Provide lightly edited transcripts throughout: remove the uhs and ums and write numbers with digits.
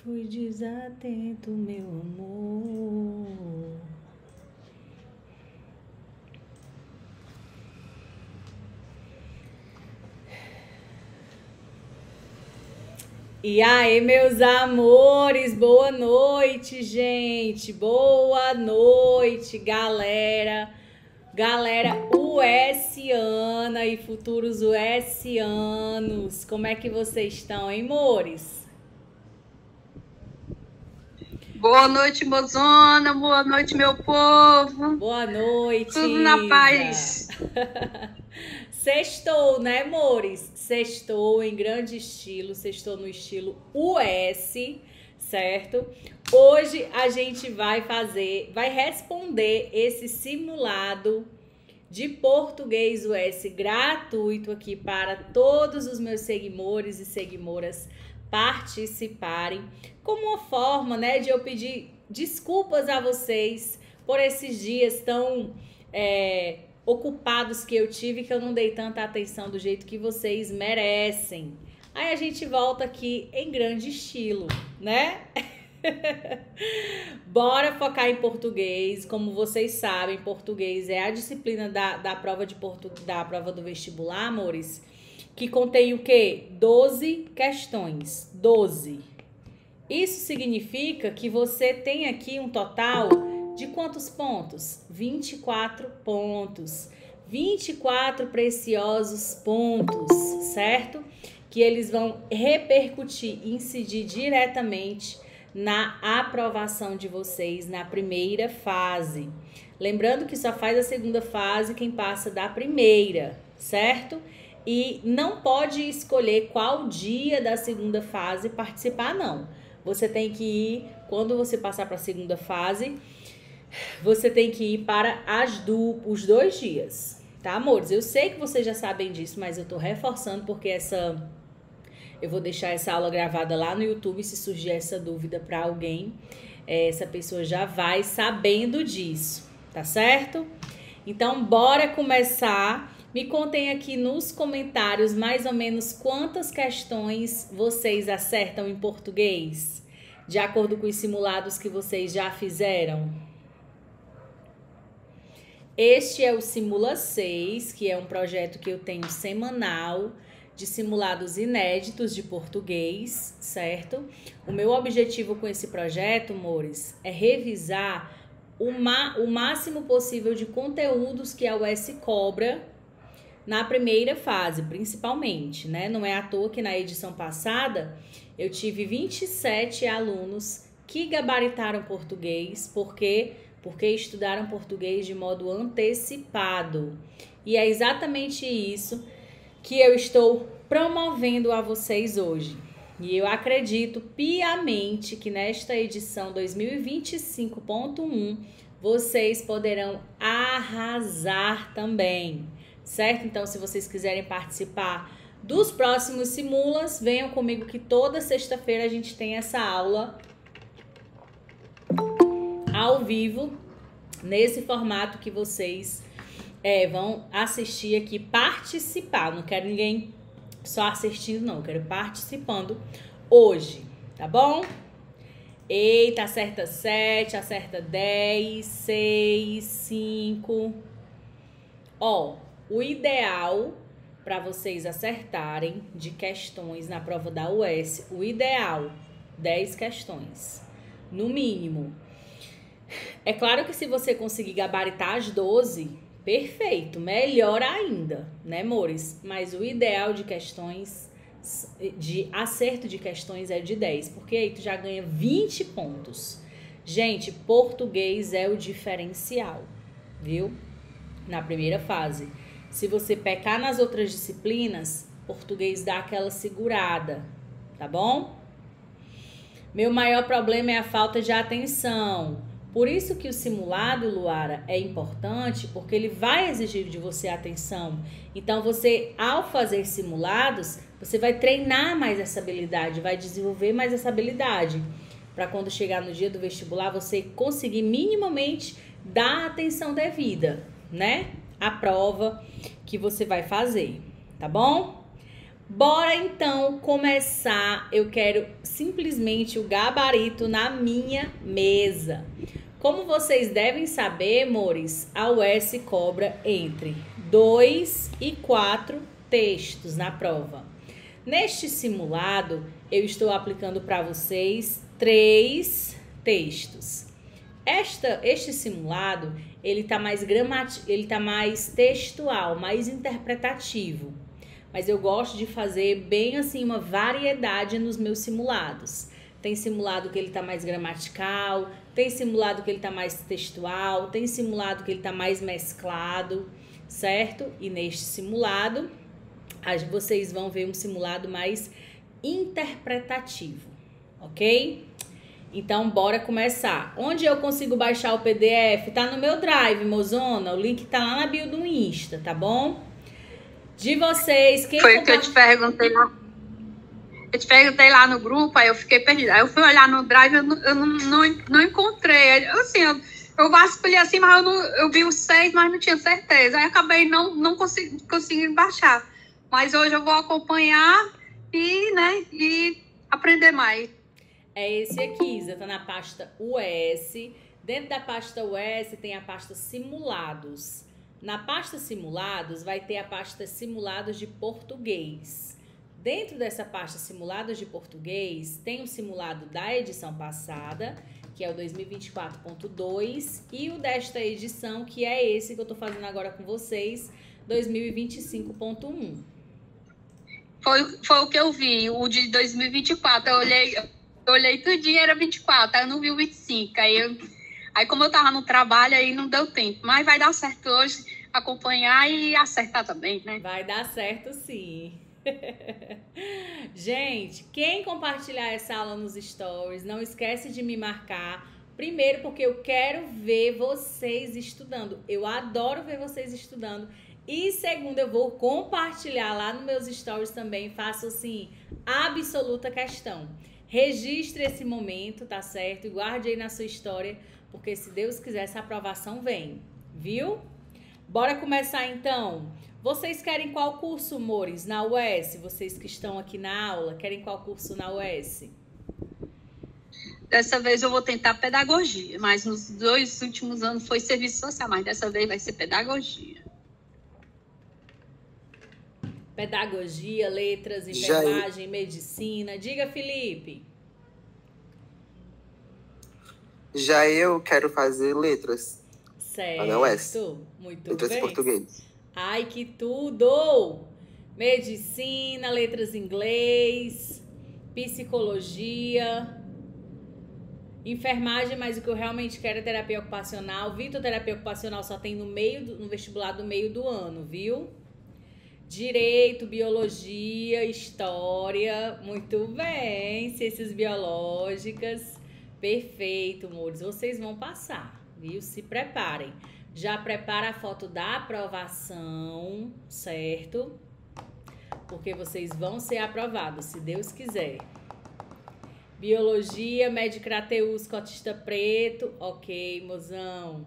Fui desatento, meu amor. E aí, meus amores, boa noite, gente. Boa noite, galera. Galera USiana e futuros USianos. Como é que vocês estão, hein, amores? Boa noite, mozona. Boa noite, meu povo. Boa noite, Tudo na paz. Sextou, né, amores? Sextou em grande estilo, sextou no estilo US, certo? Hoje a gente vai responder esse simulado de português US gratuito aqui para todos os meus seguidores e seguidoras participarem, como uma forma, né, de eu pedir desculpas a vocês por esses dias tão ocupados que eu tive, que eu não dei tanta atenção do jeito que vocês merecem. Aí a gente volta aqui em grande estilo, né? Bora focar em português. Como vocês sabem, português é a disciplina da prova da prova do vestibular, amores, que contém o quê? 12 questões. 12. Isso significa que você tem aqui um total de quantos pontos? 24 pontos. 24 preciosos pontos, certo? Que eles vão repercutir, incidir diretamente na aprovação de vocês na primeira fase. Lembrando que só faz a segunda fase quem passa da primeira, certo? E não pode escolher qual dia da segunda fase participar, não. Você tem que ir, quando você passar para a segunda fase, você tem que ir para os 2 dias, tá, amores? Eu sei que vocês já sabem disso, mas eu tô reforçando porque eu vou deixar essa aula gravada lá no YouTube. Se surgir essa dúvida para alguém, essa pessoa já vai sabendo disso, tá certo? Então, bora começar. Me contem aqui nos comentários mais ou menos quantas questões vocês acertam em português, de acordo com os simulados que vocês já fizeram. Este é o Simula 6, que é um projeto que eu tenho semanal de simulados inéditos de português, certo? O meu objetivo com esse projeto, amores, é revisar o máximo possível de conteúdos que a UES cobra na primeira fase, principalmente, né? Não é à toa que na edição passada eu tive 27 alunos que gabaritaram português, porque estudaram português de modo antecipado. E é exatamente isso que eu estou promovendo a vocês hoje. E eu acredito piamente que nesta edição 2025.1 vocês poderão arrasar também, certo? Então, se vocês quiserem participar dos próximos simulas, venham comigo que toda sexta-feira a gente tem essa aula ao vivo, nesse formato que vocês vão assistir aqui, participar. Não quero ninguém só assistindo, não. Eu quero participando hoje, tá bom? Eita, acerta 7, acerta 10, 6, 5. Ó, o ideal para vocês acertarem de questões na prova da UES, o ideal, 10 questões, no mínimo. É claro que se você conseguir gabaritar as 12, perfeito, melhor ainda, né, amores? Mas o ideal de questões, de acerto de questões é de 10, porque aí tu já ganha 20 pontos. Gente, português é o diferencial, viu? Na primeira fase. Se você pecar nas outras disciplinas, português dá aquela segurada, tá bom? Meu maior problema é a falta de atenção. Por isso que o simulado, Luara, é importante, porque ele vai exigir de você atenção. Então, você, ao fazer simulados, você vai treinar mais essa habilidade, vai desenvolver mais essa habilidade, para quando chegar no dia do vestibular, você conseguir minimamente dar a atenção devida, né? A prova que você vai fazer, tá bom? Bora então começar. Eu quero simplesmente o gabarito na minha mesa. Como vocês devem saber, amores, a UES cobra entre 2 e 4 textos na prova. Neste simulado, eu estou aplicando para vocês 3 textos. Este simulado, ele tá mais textual, mais interpretativo. Mas eu gosto de fazer bem assim uma variedade nos meus simulados. Tem simulado que ele tá mais gramatical, tem simulado que ele tá mais textual, tem simulado que ele tá mais mesclado, certo? E neste simulado, vocês vão ver um simulado mais interpretativo, ok? Então, bora começar. Onde eu consigo baixar o PDF? Tá no meu Drive, mozona. O link tá lá na bio do Insta, tá bom? De vocês, quem... Foi o que eu te perguntei lá. Eu te perguntei lá no grupo, aí eu fiquei perdida. Aí eu fui olhar no Drive, eu não encontrei. Assim, eu vasculhei assim, mas eu vi os 6, mas não tinha certeza. Aí acabei não conseguindo baixar. Mas hoje eu vou acompanhar e aprender mais. É esse aqui, Isa, tá na pasta UES. Dentro da pasta UES tem a pasta Simulados. Na pasta Simulados vai ter a pasta Simulados de Português. Dentro dessa pasta Simulados de Português tem o simulado da edição passada, que é o 2024.2, e o desta edição, que é esse que eu tô fazendo agora com vocês, 2025.1. Foi o que eu vi, o de 2024. Eu olhei tudinho, era 24, aí eu não vi o 25. Aí como eu tava no trabalho, aí não deu tempo. Mas vai dar certo hoje acompanhar e acertar também, né? Vai dar certo, sim. Gente, quem compartilhar essa aula nos stories, não esquece de me marcar. Primeiro, porque eu quero ver vocês estudando. Eu adoro ver vocês estudando. E segundo, eu vou compartilhar lá nos meus stories também. Faço, assim, absoluta questão. Registre esse momento, tá certo? E guarde aí na sua história, porque se Deus quiser, essa aprovação vem, viu? Bora começar então. Vocês querem qual curso, amores, na UES? Vocês que estão aqui na aula, querem qual curso na UES? Dessa vez eu vou tentar pedagogia, mas nos 2 últimos anos foi serviço social, mas dessa vez vai ser pedagogia. Pedagogia, letras, enfermagem, medicina. Diga, Felipe. Já eu quero fazer letras. Certo. Na UES. Muito letras bem. Português. Ai, que tudo! Medicina, letras em inglês, psicologia, enfermagem, mas o que eu realmente quero é terapia ocupacional. Vitor, terapia ocupacional só tem no vestibular do meio do ano, viu? Direito, biologia, história, muito bem, ciências biológicas, perfeito, amores, vocês vão passar, viu? Se preparem, já prepara a foto da aprovação, certo? Porque vocês vão ser aprovados, se Deus quiser. Biologia, médico Crateus, cotista preto, ok, mozão.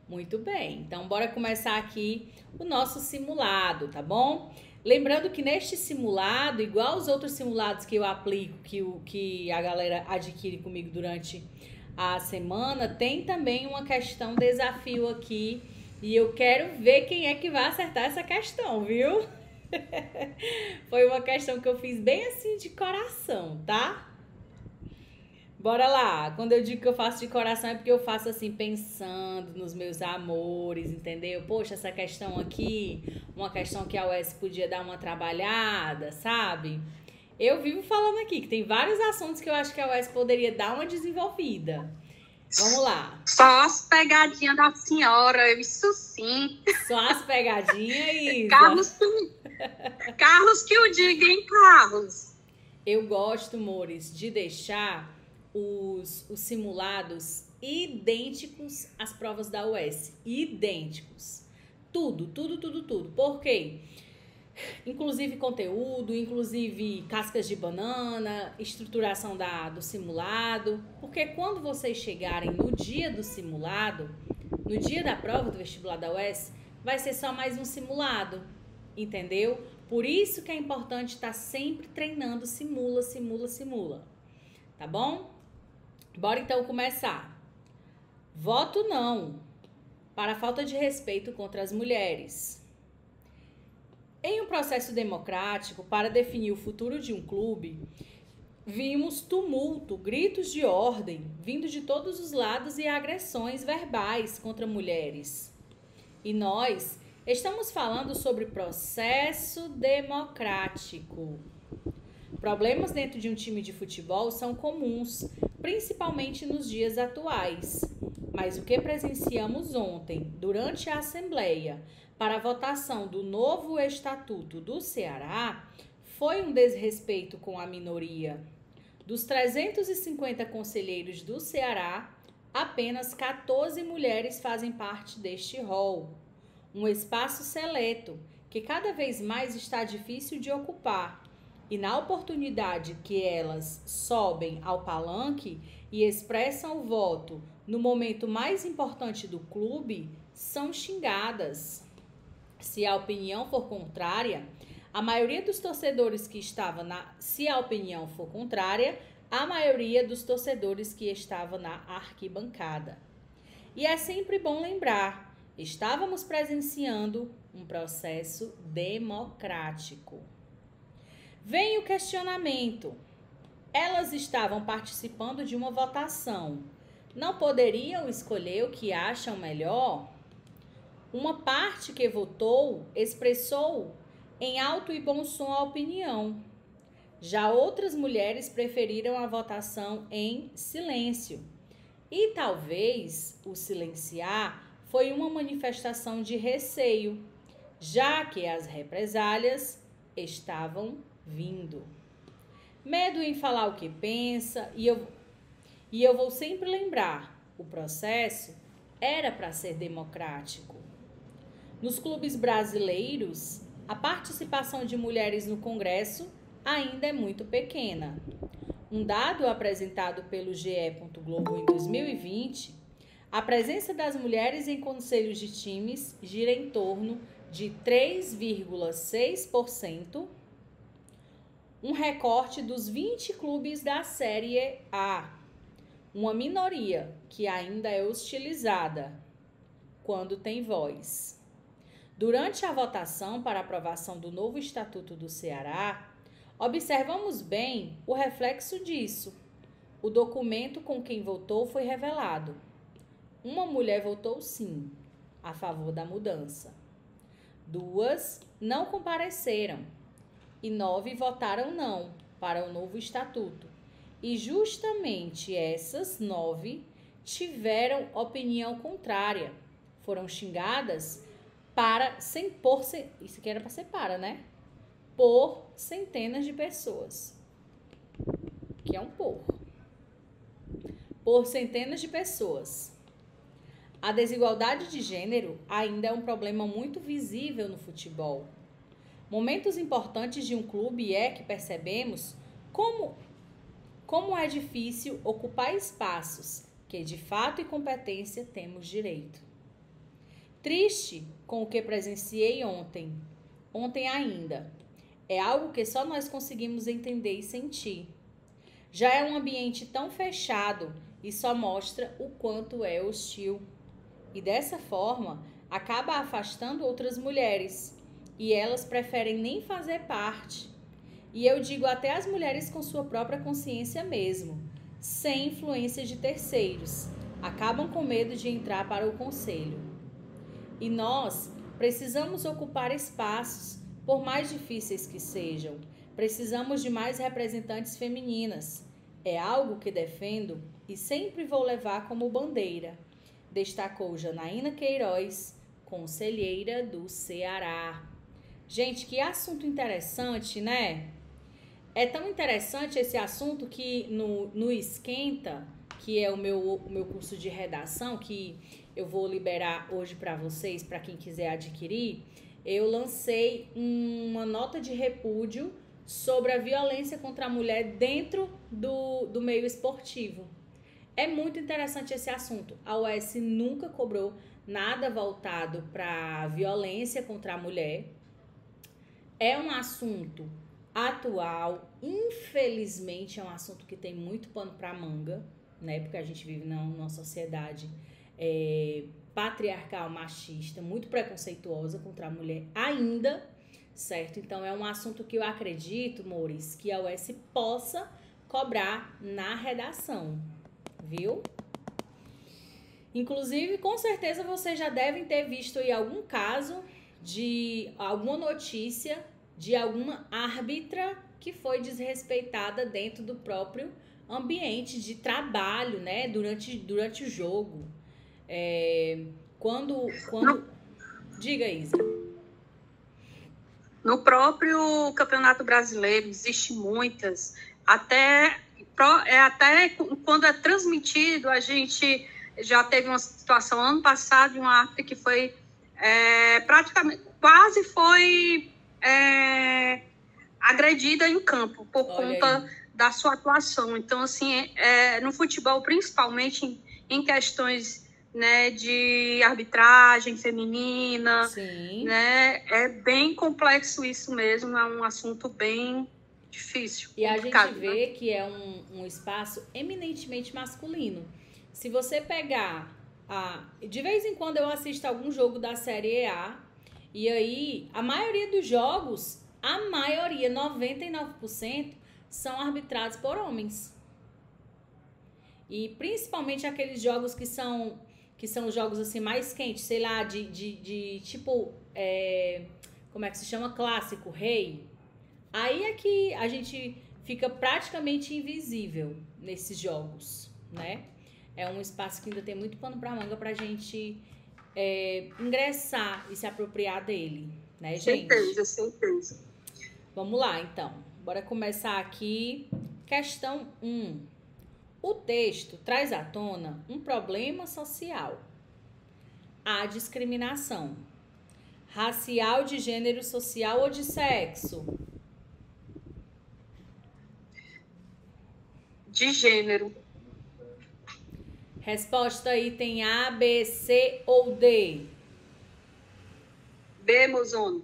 Muito bem, então bora começar aqui o nosso simulado, tá bom? Lembrando que neste simulado, igual os outros simulados que eu aplico, que a galera adquire comigo durante a semana, tem também uma questão desafio aqui e eu quero ver quem é que vai acertar essa questão, viu? Foi uma questão que eu fiz bem assim de coração, tá? Bora lá, quando eu digo que eu faço de coração é porque eu faço assim pensando nos meus amores, entendeu? Poxa, essa questão aqui, uma questão que a UES podia dar uma trabalhada, sabe? Eu vivo falando aqui que tem vários assuntos que eu acho que a UES poderia dar uma desenvolvida. Vamos lá. Só as pegadinhas da senhora, isso sim. Só as pegadinhas, Isa. Carlos que o diga, hein, Carlos? Eu gosto, amores, de deixar os simulados idênticos às provas da UES. Idênticos. Tudo. Por quê? Inclusive conteúdo, inclusive cascas de banana, estruturação do simulado. Porque quando vocês chegarem no dia do simulado, no dia da prova do vestibular da UES, vai ser só mais um simulado. Entendeu? Por isso que é importante estar sempre treinando simula, simula, simula. Tá bom? Bora então começar. Voto não para a falta de respeito contra as mulheres. Em um processo democrático, para definir o futuro de um clube, vimos tumulto, gritos de ordem, vindo de todos os lados e agressões verbais contra mulheres. E nós estamos falando sobre processo democrático. Problemas dentro de um time de futebol são comuns, principalmente nos dias atuais. Mas o que presenciamos ontem, durante a Assembleia, para a votação do novo Estatuto do Ceará, foi um desrespeito com a minoria. Dos 350 conselheiros do Ceará, apenas 14 mulheres fazem parte deste rol. Um espaço seleto, que cada vez mais está difícil de ocupar. E na oportunidade que elas sobem ao palanque e expressam o voto no momento mais importante do clube, são xingadas. Se a opinião for contrária, a maioria dos torcedores que estava na arquibancada. E é sempre bom lembrar, estávamos presenciando um processo democrático. Vem o questionamento. Elas estavam participando de uma votação. Não poderiam escolher o que acham melhor? Uma parte que votou expressou em alto e bom som a opinião. Já outras mulheres preferiram a votação em silêncio. E talvez o silenciar foi uma manifestação de receio, já que as represálias estavam vindo. Medo em falar o que pensa, e eu vou sempre lembrar, o processo era para ser democrático. Nos clubes brasileiros, a participação de mulheres no Congresso ainda é muito pequena. Um dado apresentado pelo GE. Globo em 2020, a presença das mulheres em conselhos de times gira em torno de 3,6%, um recorte dos 20 clubes da Série A, uma minoria que ainda é hostilizada quando tem voz. Durante a votação para aprovação do novo Estatuto do Ceará, observamos bem o reflexo disso. O documento com quem votou foi revelado. Uma mulher votou sim, a favor da mudança. 2 não compareceram e 9 votaram não para o novo Estatuto. E justamente essas 9 tiveram opinião contrária. Foram xingadas isso aqui era para ser né? Por centenas de pessoas. Que é um pouco. Por centenas de pessoas. A desigualdade de gênero ainda é um problema muito visível no futebol. Momentos importantes de um clube é que percebemos como é difícil ocupar espaços que de fato e competência temos direito. Triste com o que presenciei ontem ainda. É algo que só nós conseguimos entender e sentir. Já é um ambiente tão fechado e só mostra o quanto é hostil. E dessa forma, acaba afastando outras mulheres. E elas preferem nem fazer parte. E eu digo até as mulheres com sua própria consciência mesmo, sem influência de terceiros. Acabam com medo de entrar para o conselho. E nós precisamos ocupar espaços, por mais difíceis que sejam. Precisamos de mais representantes femininas. É algo que defendo e sempre vou levar como bandeira, destacou Janaína Queiroz, conselheira do Ceará. Gente, que assunto interessante, né? É tão interessante esse assunto que no Esquenta, que é o meu curso de redação, que eu vou liberar hoje para vocês, para quem quiser adquirir, eu lancei uma nota de repúdio sobre a violência contra a mulher dentro do meio esportivo. É muito interessante esse assunto. A UES nunca cobrou nada voltado para violência contra a mulher. É um assunto atual, infelizmente é um assunto que tem muito pano para manga, né? Porque a gente vive numa sociedade patriarcal, machista, muito preconceituosa contra a mulher ainda, certo? Então é um assunto que eu acredito, Mores, que a UES possa cobrar na redação, viu? Inclusive, com certeza vocês já devem ter visto aí algum caso de alguma notícia de alguma árbitra que foi desrespeitada dentro do próprio ambiente de trabalho, né? Durante o jogo. Quando... Diga, Isa. No próprio Campeonato Brasileiro, existe muitas. Até quando é transmitido, a gente já teve uma situação ano passado de uma árbitra que foi praticamente, quase foi agredida em campo por conta da sua atuação. Então, assim, no futebol, principalmente em questões, né, de arbitragem feminina, Sim. Né, é bem complexo isso mesmo, é um assunto bem difícil. E a gente vê, né, que é um espaço eminentemente masculino. Se você pegar de vez em quando eu assisto algum jogo da Série A, e aí a maioria dos jogos, 99%, são arbitrados por homens. E principalmente aqueles jogos que são jogos assim mais quentes, sei lá, de tipo, como é que se chama? Clássico, rei. Aí é que a gente fica praticamente invisível nesses jogos, né? É um espaço que ainda tem muito pano pra manga pra gente ingressar e se apropriar dele, né, gente? Certeza. Vamos lá, então. Bora começar aqui. Questão 1. O texto traz à tona um problema social. A discriminação. Racial, de gênero, social ou de sexo? De gênero. Resposta item A, B, C ou D? B, mozono.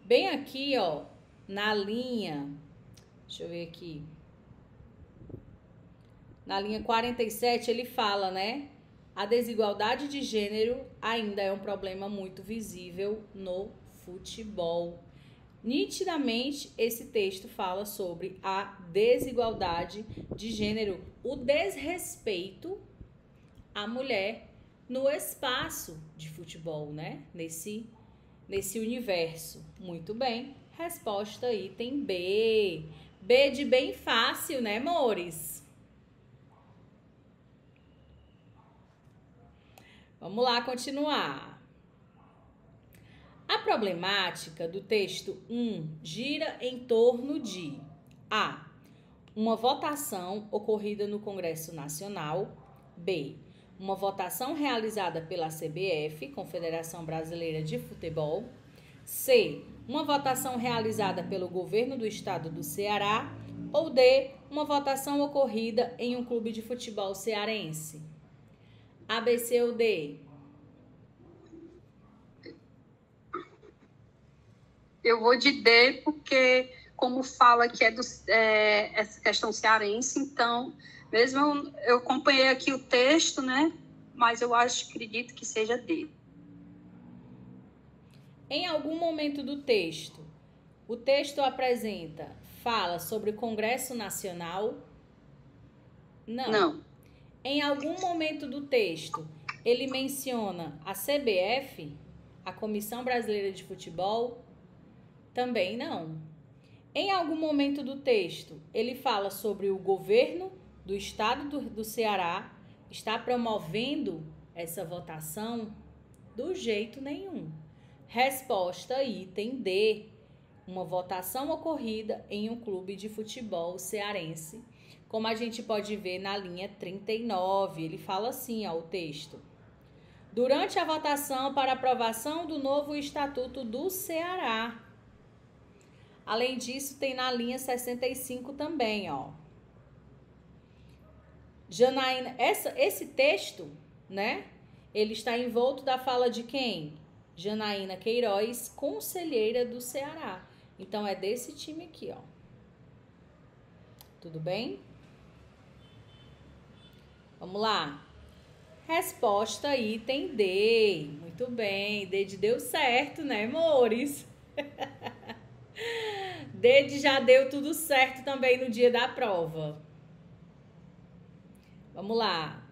Bem aqui, ó, na linha, deixa eu ver aqui. Na linha 47, ele fala, né? A desigualdade de gênero ainda é um problema muito visível no futebol. Nitidamente, esse texto fala sobre a desigualdade de gênero, o desrespeito à mulher no espaço de futebol, né? Nesse universo. Muito bem. Resposta item B. B de bem fácil, né, amores? Vamos lá continuar. A problemática do texto 1 gira em torno de A. Uma votação ocorrida no Congresso Nacional. B. Uma votação realizada pela CBF, Confederação Brasileira de Futebol. C. Uma votação realizada pelo governo do estado do Ceará. Ou D. Uma votação ocorrida em um clube de futebol cearense. A, B, C ou D? Eu vou de D, porque como fala que essa questão cearense, então, mesmo eu acompanhei aqui o texto, né? Mas eu acredito que seja D. Em algum momento do texto, o texto fala sobre o Congresso Nacional? Não. Em algum momento do texto, ele menciona a CBF, a Comissão Brasileira de Futebol? Também não. Em algum momento do texto, ele fala sobre o governo do estado do Ceará está promovendo essa votação? Do jeito nenhum. Resposta item D. Uma votação ocorrida em um clube de futebol cearense. Como a gente pode ver na linha 39, ele fala assim, ó, o texto. Durante a votação para aprovação do novo Estatuto do Ceará. Além disso, tem na linha 65 também, ó. Janaína, esse texto, né? Ele está envolto da fala de quem? Janaína Queiroz, conselheira do Ceará. Então, é desse time aqui, ó. Tudo bem? Vamos lá. Resposta item D. Muito bem. D de deu certo, né, amores? D de já deu tudo certo também no dia da prova. Vamos lá.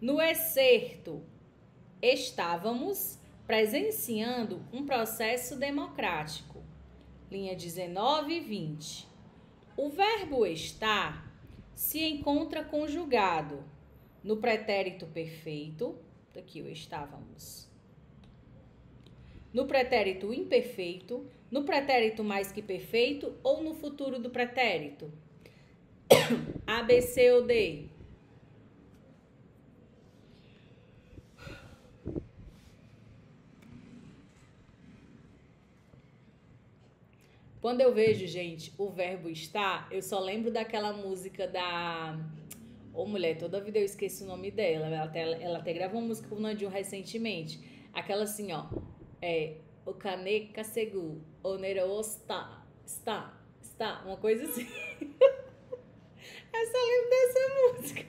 No excerto, estávamos presenciando um processo democrático. Linha 19 e 20. O verbo estar se encontra conjugado no pretérito perfeito, aqui o estávamos, no pretérito imperfeito, no pretérito mais que perfeito ou no futuro do pretérito? A, B, C ou D? Quando eu vejo, gente, o verbo estar, eu só lembro daquela música da... Ô, mulher, toda vida eu esqueço o nome dela. Ela até gravou uma música com o Nandinho recentemente. Aquela assim, ó. O caneca segu, onero está. Uma coisa assim. Eu só lembro dessa música.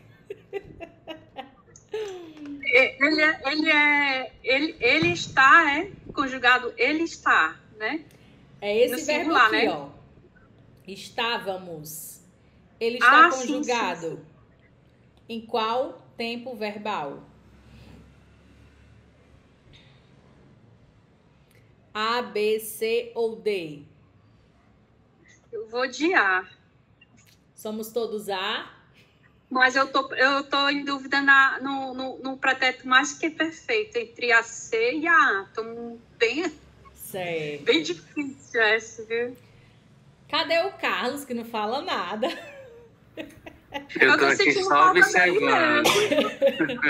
Ele está, conjugado, ele está, né? É esse No verbo singular, aqui, né? ó. Estávamos. Ele está conjugado. Sim. Em qual tempo verbal? A, B, C ou D? Eu vou de A. Somos todos A? Mas eu tô em dúvida no pretérito mais que perfeito, entre a C e a A. Tô Certo. bem difícil essa, viu? Cadê o Carlos, que não fala nada? Eu tô aqui só observando.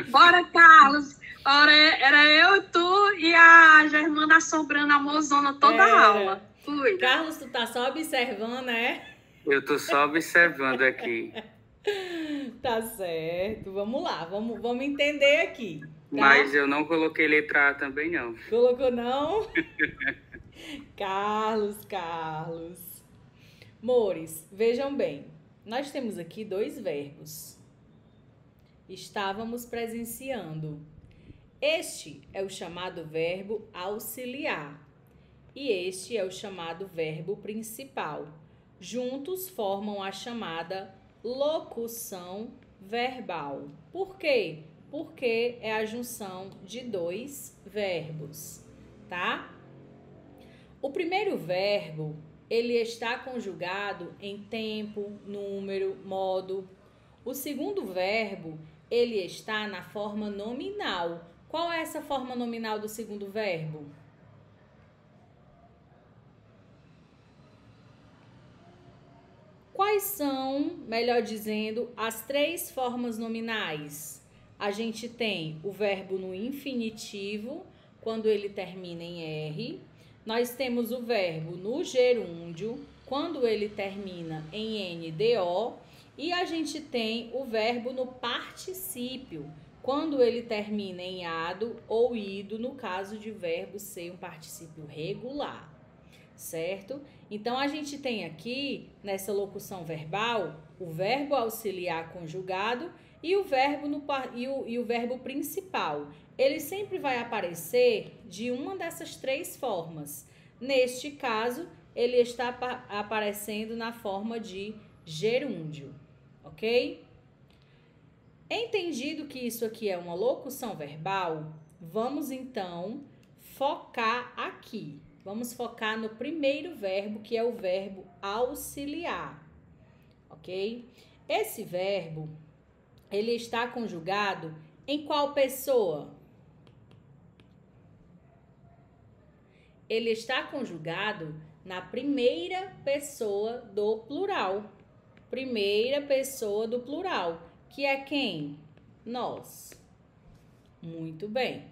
Bora, Carlos. Ora, era eu, tu e a Germana assombrando a mozona toda a aula. Cuida. Carlos, tu tá só observando, né? Eu tô só observando aqui. Tá certo. Vamos lá, vamos entender aqui. Tá? Mas eu não coloquei letra A também, não. Colocou não? Carlos. Mores, vejam bem. Nós temos aqui dois verbos. Estávamos presenciando. Este é o chamado verbo auxiliar. E este é o chamado verbo principal. Juntos formam a chamada locução verbal. Por quê? Porque é a junção de dois verbos, tá? O primeiro verbo, ele está conjugado em tempo, número, modo. O segundo verbo, ele está na forma nominal. Qual é essa forma nominal do segundo verbo? Quais são, melhor dizendo, as três formas nominais? A gente tem o verbo no infinitivo, quando ele termina em R. Nós temos o verbo no gerúndio, quando ele termina em NDO. E a gente tem o verbo no particípio, quando ele termina em ado ou ido, no caso de verbo ser um particípio regular, certo? Então, a gente tem aqui, nessa locução verbal, o verbo auxiliar conjugado e o verbo principal. Ele sempre vai aparecer de uma dessas três formas. Neste caso, ele está aparecendo na forma de gerúndio, ok? Entendido que isso aqui é uma locução verbal, vamos então focar aqui. Vamos focar no primeiro verbo, que é o verbo auxiliar, ok? Esse verbo, ele está conjugado em qual pessoa? Ele está conjugado na primeira pessoa do plural. Primeira pessoa do plural, que é quem? Nós. Muito bem.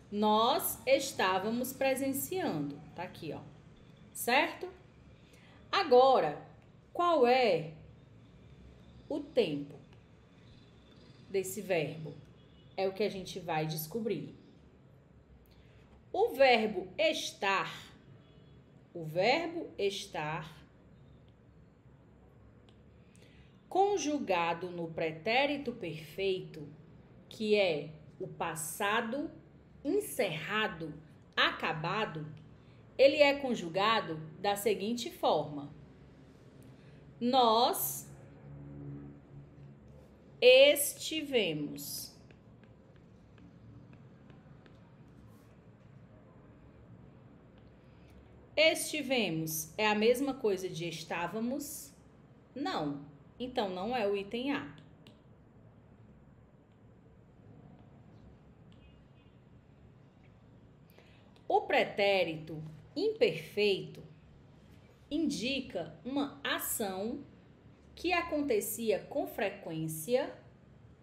Nós estávamos presenciando. Tá aqui, ó. Certo? Agora, qual é o tempo desse verbo? É o que a gente vai descobrir. O verbo estar, conjugado no pretérito perfeito, que é o passado encerrado, acabado, ele é conjugado da seguinte forma: nós estivemos. Estivemos é a mesma coisa de estávamos? Não. Então, não é o item A. O pretérito imperfeito indica uma ação que acontecia com frequência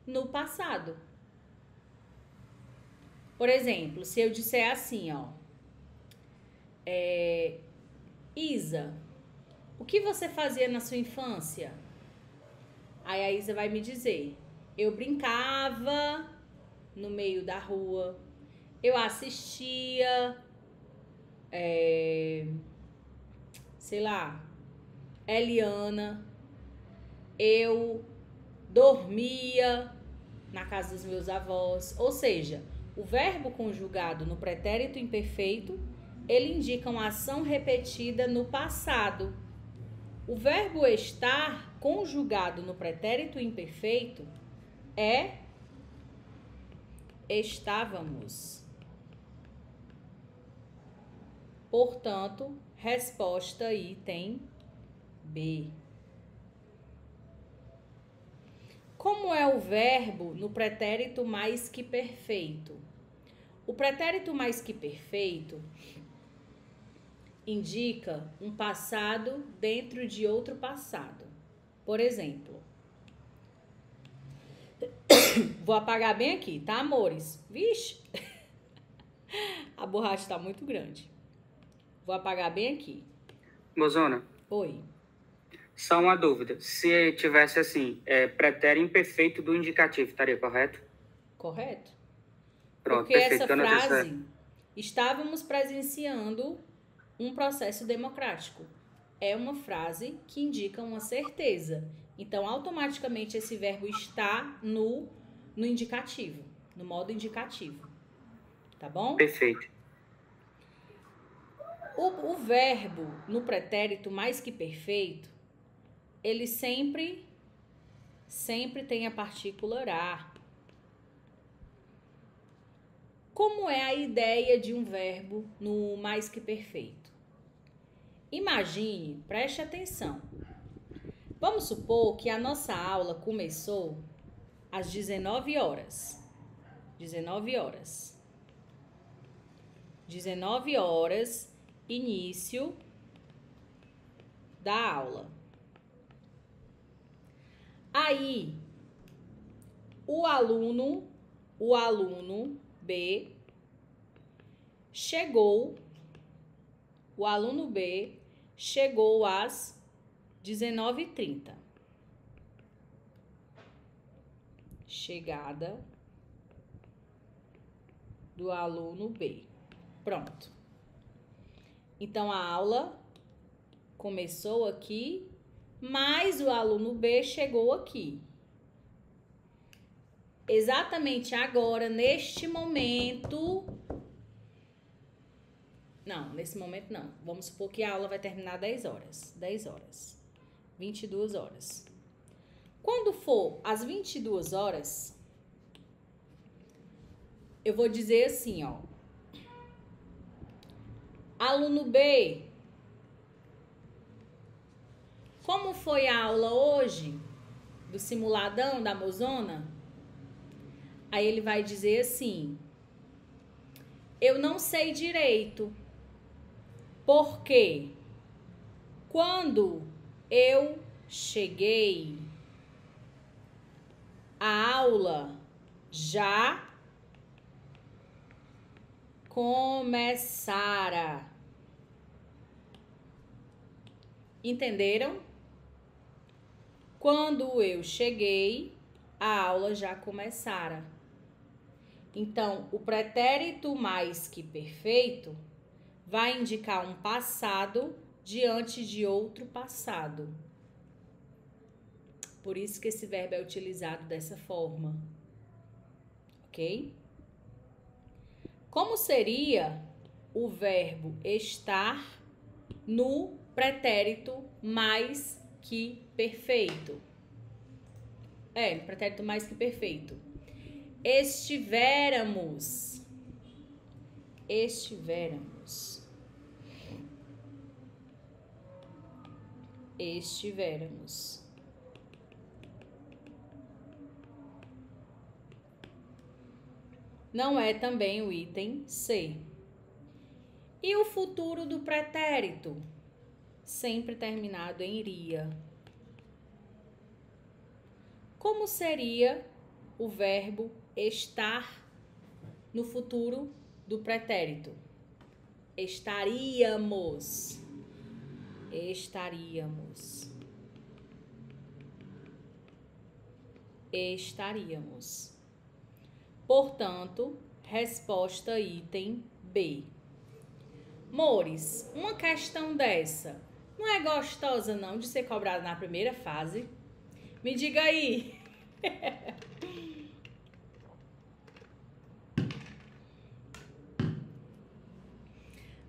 no passado. Por exemplo, se eu disser assim, ó, Isa, o que você fazia na sua infância? Aí a Isa vai me dizer, eu brincava no meio da rua, eu assistia, sei lá, Eliana, eu dormia na casa dos meus avós. Ou seja, o verbo conjugado no pretérito imperfeito, ele indica uma ação repetida no passado. O verbo estar conjugado no pretérito imperfeito é estávamos. Portanto, resposta item B. Como é o verbo no pretérito mais que perfeito? O pretérito mais que perfeito indica um passado dentro de outro passado. Por exemplo, vou apagar bem aqui, tá, amores? Vixe, a borracha está muito grande. Vou apagar bem aqui. Mozona, Oi. só uma dúvida. Se tivesse assim, pretérito imperfeito do indicativo, estaria correto? Correto. Pronto, Porque perfeito. essa Então, não tem frase, certo. estávamos presenciando um processo democrático. É uma frase que indica uma certeza. Então, automaticamente, esse verbo está no indicativo, no modo indicativo. Tá bom? Perfeito. O verbo no pretérito mais que perfeito, ele sempre tem a partícula a. Como é a ideia de um verbo no mais que perfeito? Imagine, preste atenção. Vamos supor que a nossa aula começou às 19 horas. 19 horas. 19 horas, início da aula. Aí, o aluno B chegou às 19h30. Chegada do aluno B. Pronto. Então, a aula começou aqui, mas o aluno B chegou aqui. Exatamente agora, neste momento... Não, nesse momento não. Vamos supor que a aula vai terminar 10 horas. 10 horas. 22 horas. Quando for às 22 horas, eu vou dizer assim, ó. Aluno B, como foi a aula hoje do simuladão da Mozona? Aí ele vai dizer assim, eu não sei direito, porque quando eu cheguei, a aula já começara. Entenderam? Quando eu cheguei, a aula já começara. Então, o pretérito mais que perfeito vai indicar um passado diante de outro passado. Por isso que esse verbo é utilizado dessa forma. Ok? Como seria o verbo estar no pretérito mais que perfeito? Pretérito mais que perfeito. Estivéramos. Estivéramos. Estivéramos. Não é também o item C. E o futuro do pretérito? Sempre terminado em iria. Como seria o verbo estar no futuro do pretérito? Estaríamos. Estaríamos. Estaríamos. Portanto, resposta item B. Mores, uma questão dessa não é gostosa não de ser cobrada na primeira fase? Me diga aí.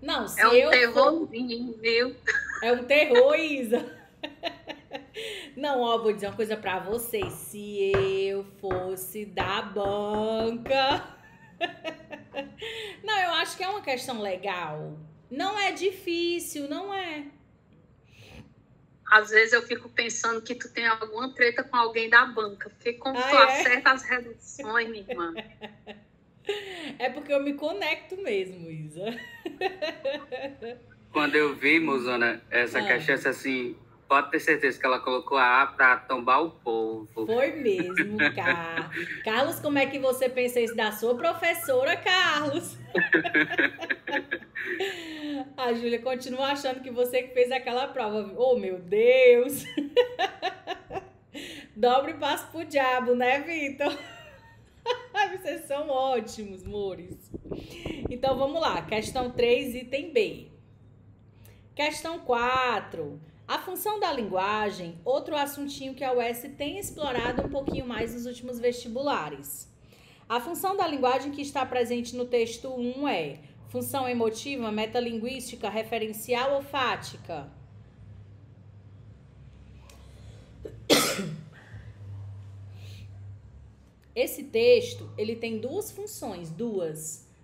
Não, se É um eu terrorzinho, viu? É um terror, Isa. Não, ó, vou dizer uma coisa pra vocês. Se eu fosse da banca... Não, eu acho que é uma questão legal. Não é difícil, não é. Às vezes eu fico pensando que tu tem alguma treta com alguém da banca. Porque como tu acerta as reduções, minha irmã. É porque eu me conecto mesmo, Isa. Quando eu vi, Mozona, essa questão assim, pode ter certeza que ela colocou a A pra tombar o povo. Foi mesmo, Carlos, como é que você pensa isso da sua professora, Carlos? A Júlia continua achando que você que fez aquela prova. Oh, meu Deus! Dobre e passo pro diabo, né, Vitor? Vocês são ótimos, mores. Então, vamos lá. Questão 3, item B. Questão 4. A função da linguagem, outro assuntinho que a UES tem explorado um pouquinho mais nos últimos vestibulares. A função da linguagem que está presente no texto 1 é função emotiva, metalinguística, referencial ou fática? Esse texto, ele tem duas funções,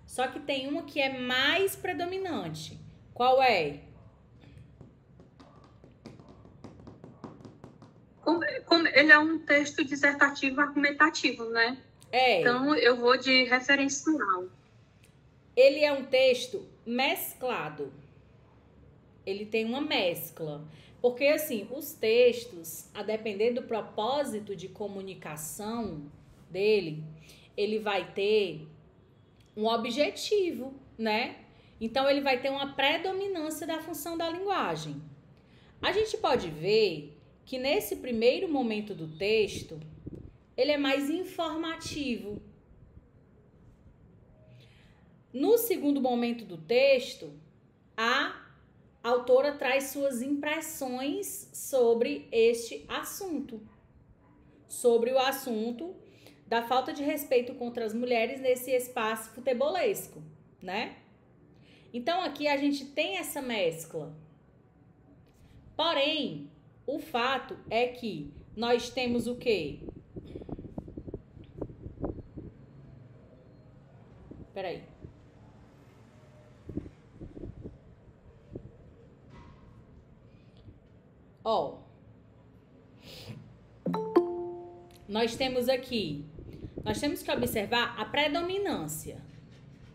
só que tem uma que é mais predominante. Qual é? Ele é um texto dissertativo argumentativo, né? Então, eu vou de referencial. Ele é um texto mesclado. Ele tem uma mescla. Porque, assim, os textos, a depender do propósito de comunicação dele, ele vai ter um objetivo, né? Então, ele vai ter uma predominância da função da linguagem. A gente pode ver que nesse primeiro momento do texto, ele é mais informativo. No segundo momento do texto, a autora traz suas impressões sobre este assunto. Sobre o assunto da falta de respeito contra as mulheres nesse espaço futebolesco, né? Então, aqui a gente tem essa mescla. Porém, o fato é que nós temos o quê? Peraí. Ó. Nós temos aqui, nós temos que observar a predominância.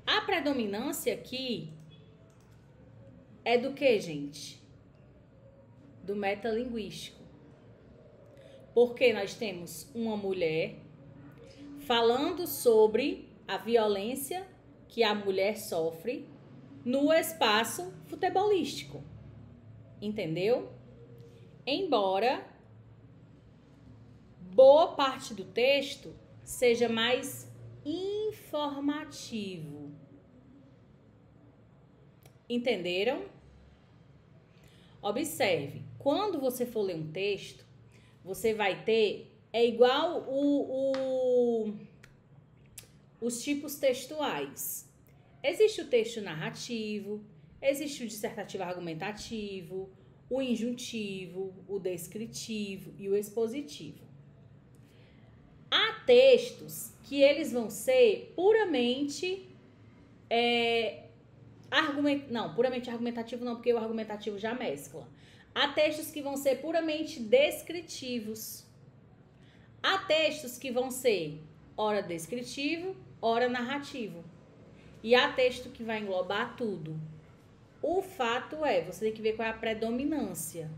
A predominância aqui é do que, gente? Do metalinguístico. Porque nós temos uma mulher falando sobre a violência que a mulher sofre no espaço futebolístico. Entendeu? Embora boa parte do texto seja mais informativo. Entenderam? Observe, quando você for ler um texto, você vai ter, é igual os tipos textuais. Existe o texto narrativo, existe o dissertativo argumentativo, o injuntivo, o descritivo e o expositivo. Há textos que eles vão ser puramente puramente argumentativo não, porque o argumentativo já mescla. Há textos que vão ser puramente descritivos. Há textos que vão ser ora descritivo, ora narrativo. E há texto que vai englobar tudo. O fato é, você tem que ver qual é a predominância.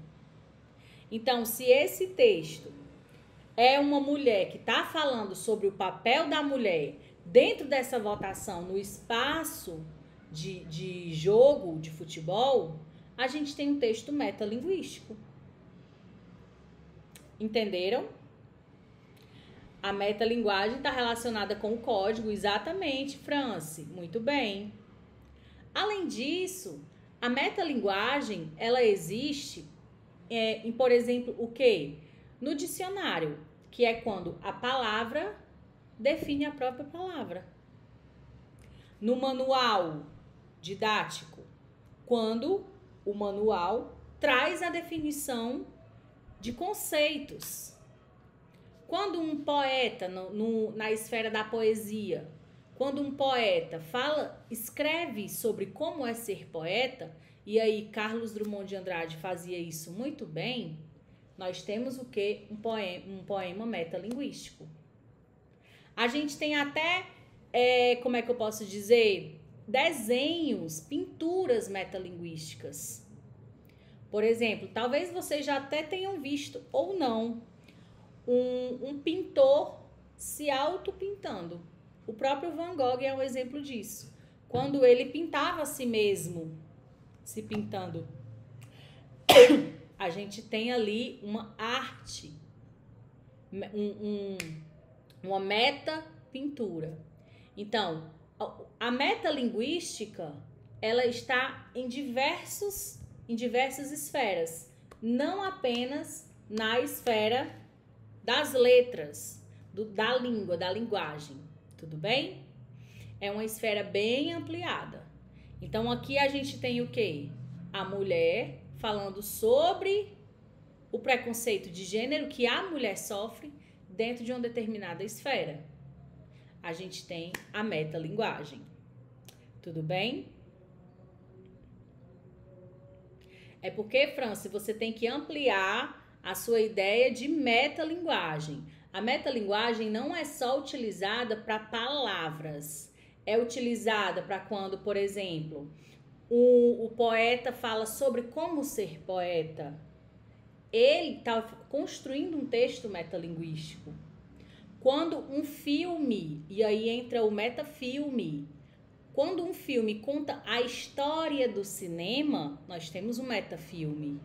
Então, se esse texto é uma mulher que está falando sobre o papel da mulher dentro dessa votação no espaço de jogo, de futebol, a gente tem um texto metalinguístico. Entenderam? A metalinguagem está relacionada com o código, exatamente, France. Muito bem. Além disso, a metalinguagem, ela existe em, por exemplo, o quê? No dicionário, que é quando a palavra define a própria palavra. No manual didático, quando o manual traz a definição de conceitos. Quando um poeta, na esfera da poesia, quando um poeta escreve sobre como é ser poeta, e aí Carlos Drummond de Andrade fazia isso muito bem, nós temos o quê? Um poema metalinguístico. A gente tem até, como é que eu posso dizer? Desenhos, pinturas metalinguísticas. Por exemplo, talvez vocês já até tenham visto, ou não, um pintor se autopintando. O próprio Van Gogh é um exemplo disso. Quando ele pintava a si mesmo, se pintando, a gente tem ali uma arte, uma meta-pintura. Então, a metalinguística, ela está em diversas esferas, não apenas na esfera das letras, da língua, da linguagem, tudo bem? É uma esfera bem ampliada. Então, aqui a gente tem o quê? A mulher falando sobre o preconceito de gênero que a mulher sofre dentro de uma determinada esfera. A gente tem a metalinguagem. Tudo bem? É porque, France, você tem que ampliar a sua ideia de metalinguagem. A metalinguagem não é só utilizada para palavras. É utilizada para quando, por exemplo, o poeta fala sobre como ser poeta. Ele está construindo um texto metalinguístico. Quando um filme, e aí entra o metafilme, quando um filme conta a história do cinema, nós temos um metafilme.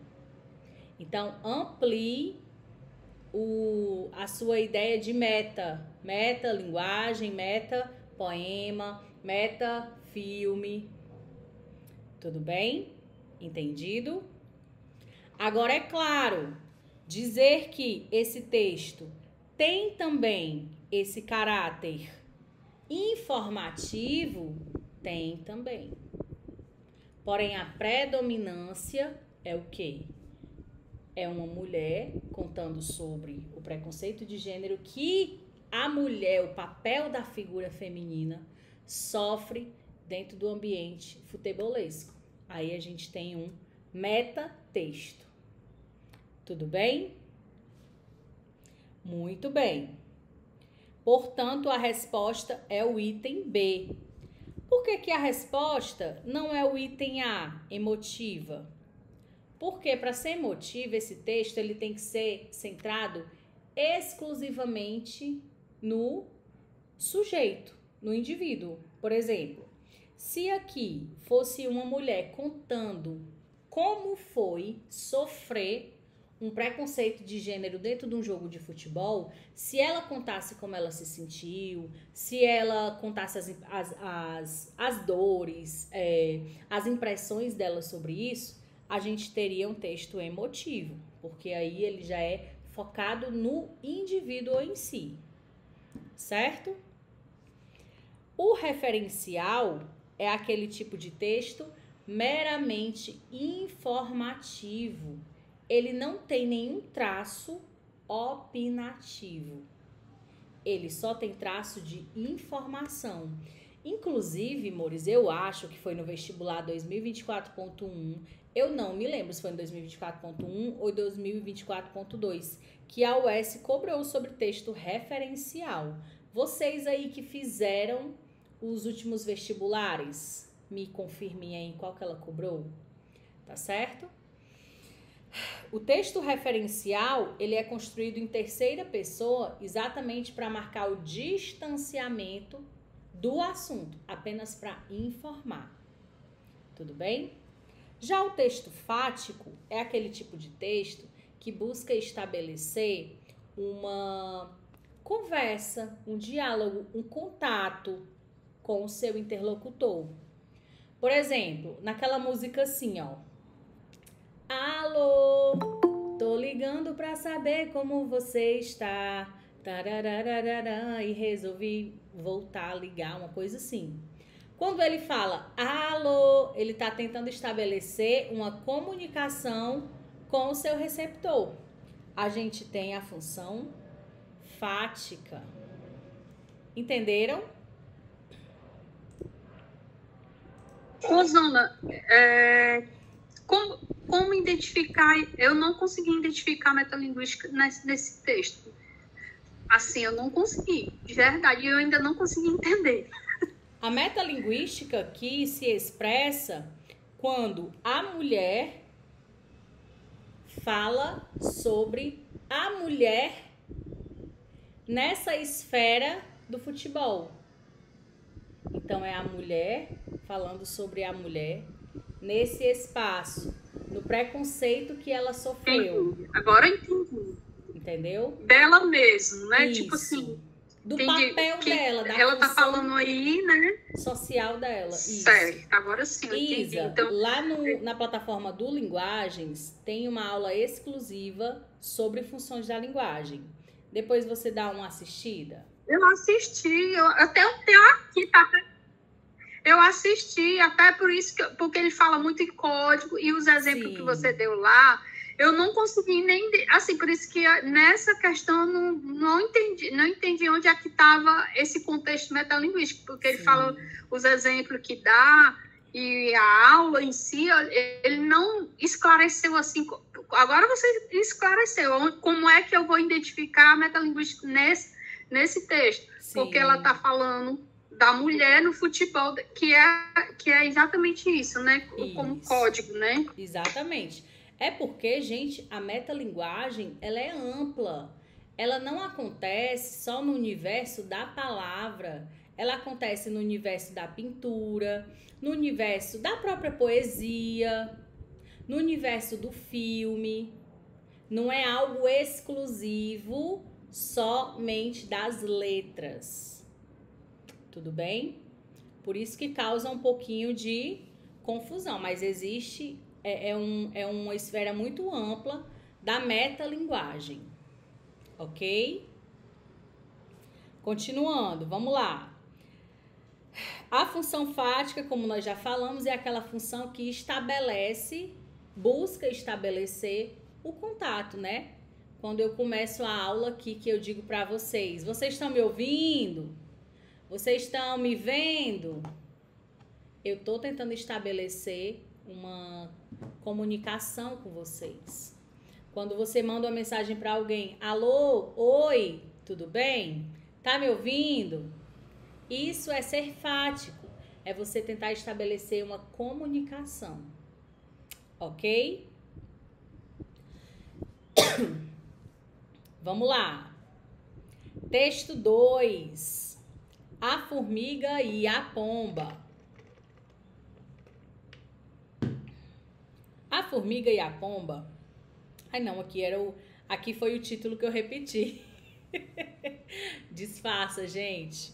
Então, amplie a sua ideia de metalinguagem, metapoema, metafilme. Tudo bem? Entendido? Agora, é claro, dizer que esse texto tem também esse caráter informativo, tem também. Porém, a predominância é o quê? É uma mulher contando sobre o preconceito de gênero que a mulher, o papel da figura feminina, sofre dentro do ambiente futebolesco. Aí a gente tem um metatexto. Tudo bem? Muito bem. Portanto, a resposta é o item B. Por que a resposta não é o item A, emotiva? Porque para ser emotivo, esse texto ele tem que ser centrado exclusivamente no sujeito, no indivíduo. Por exemplo, se aqui fosse uma mulher contando como foi sofrer um preconceito de gênero dentro de um jogo de futebol, se ela contasse como ela se sentiu, se ela contasse as dores, as impressões dela sobre isso, a gente teria um texto emotivo, porque aí ele já é focado no indivíduo em si, certo? O referencial é aquele tipo de texto meramente informativo. Ele não tem nenhum traço opinativo. Ele só tem traço de informação. Inclusive, Mores, eu acho que foi no vestibular 2024.1, eu não me lembro se foi em 2024.1 ou 2024.2, que a UES cobrou sobre texto referencial. Vocês aí que fizeram os últimos vestibulares, me confirmem aí qual que ela cobrou, tá certo? O texto referencial, ele é construído em terceira pessoa exatamente para marcar o distanciamento do assunto, apenas para informar. Tudo bem? Já o texto fático é aquele tipo de texto que busca estabelecer uma conversa, um diálogo, um contato com o seu interlocutor. Por exemplo, naquela música assim, ó. Alô, tô ligando pra saber como você está. Tararararara, e resolvi voltar a ligar, uma coisa assim. Quando ele fala alô, ele tá tentando estabelecer uma comunicação com o seu receptor. A gente tem a função fática. Entenderam? Rosana, como identificar? Eu não consegui identificar a metalinguística nesse texto. Assim, eu não consegui. De verdade, eu ainda não consegui entender. A metalinguística que se expressa quando a mulher fala sobre a mulher nessa esfera do futebol. Então, é a mulher falando sobre a mulher nesse espaço, no preconceito que ela sofreu. Entendi. Agora entendi. Entendeu? Dela mesmo, né? Isso. Tipo assim. Do entendi. papel dela, da ela tá função falando aí, né? social dela. Isso. Certo, agora sim, eu entendi. Isa, Então, lá na plataforma do Linguagens, tem uma aula exclusiva sobre funções da linguagem. Depois você dá uma assistida. eu assisti, até o teu aqui tá. Eu assisti, até por isso porque ele fala muito em código e os exemplos Sim. que você deu lá, eu não consegui nem, assim, por isso que nessa questão eu não entendi onde é que estava esse contexto metalinguístico, porque ele Sim. fala os exemplos que dá e a aula em si, ele não esclareceu assim. Agora você esclareceu como é que eu vou identificar a metalinguística nesse texto, Sim. porque ela está falando da mulher no futebol, que é exatamente isso, né? Como Isso. código, né? Exatamente. É porque, gente, a metalinguagem, ela é ampla. Ela não acontece só no universo da palavra. Ela acontece no universo da pintura, no universo da própria poesia, no universo do filme. Não é algo exclusivo somente das letras. Tudo bem? Por isso que causa um pouquinho de confusão, mas existe, é uma esfera muito ampla da metalinguagem, ok? Continuando, vamos lá. A função fática, como nós já falamos, é aquela função que busca estabelecer o contato, né? Quando eu começo a aula aqui, que eu digo para vocês, vocês estão me ouvindo? Vocês estão me vendo? Eu estou tentando estabelecer uma comunicação com vocês. Quando você manda uma mensagem para alguém, alô, oi, tudo bem? Tá me ouvindo? Isso é ser fático, é você tentar estabelecer uma comunicação, ok? Vamos lá. Texto 2. A formiga e a pomba. A formiga e a pomba, Ai, não, aqui foi o título que eu repeti. Disfarça, gente.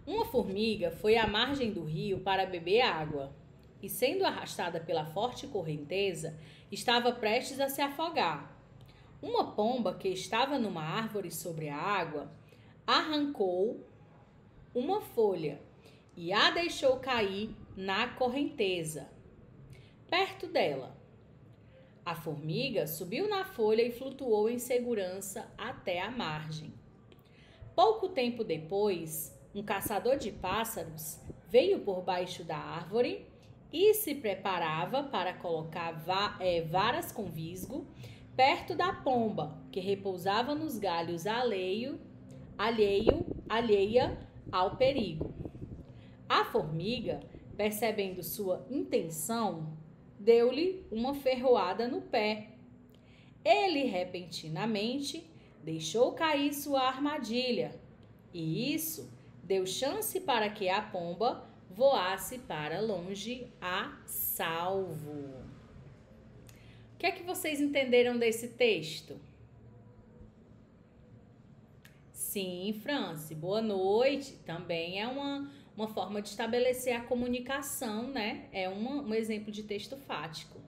Uma formiga foi à margem do rio para beber água e, sendo arrastada pela forte correnteza, estava prestes a se afogar. Uma pomba que estava numa árvore sobre a água arrancou uma folha e a deixou cair na correnteza, perto dela. A formiga subiu na folha e flutuou em segurança até a margem. Pouco tempo depois, um caçador de pássaros veio por baixo da árvore e se preparava para colocar varas com visgo perto da pomba, que repousava nos galhos alheia ao perigo. A formiga, percebendo sua intenção, deu-lhe uma ferroada no pé. Ele repentinamente deixou cair sua armadilha, e isso deu chance para que a pomba voasse para longe a salvo. O que é que vocês entenderam desse texto? Sim, Franci, boa noite. Também é uma forma de estabelecer a comunicação, né? É um exemplo de texto fático.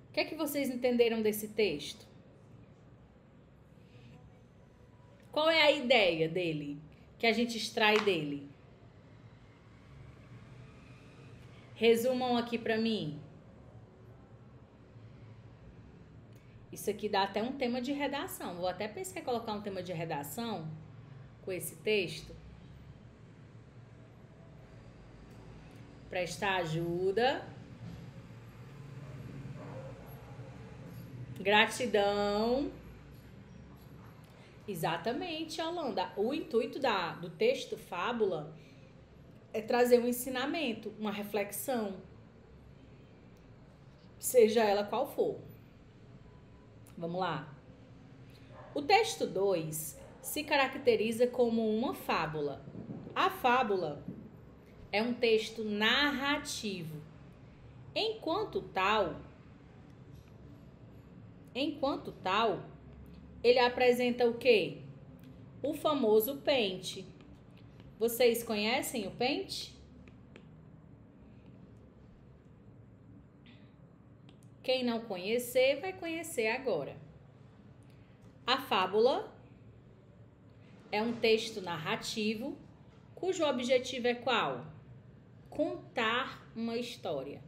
O que é que vocês entenderam desse texto? Qual é a ideia dele, que a gente extrai dele? Resumam aqui para mim. Isso aqui dá até um tema de redação. Vou até pensar em colocar um tema de redação com esse texto. Prestar ajuda. Gratidão. Exatamente, Holanda. O intuito do texto fábula é trazer um ensinamento, uma reflexão, seja ela qual for. Vamos lá. O texto 2 se caracteriza como uma fábula. A fábula é um texto narrativo. Enquanto tal, ele apresenta o quê? O famoso pente. Vocês conhecem o pente? Quem não conhecer, vai conhecer agora. A fábula é um texto narrativo cujo objetivo é qual? Contar uma história.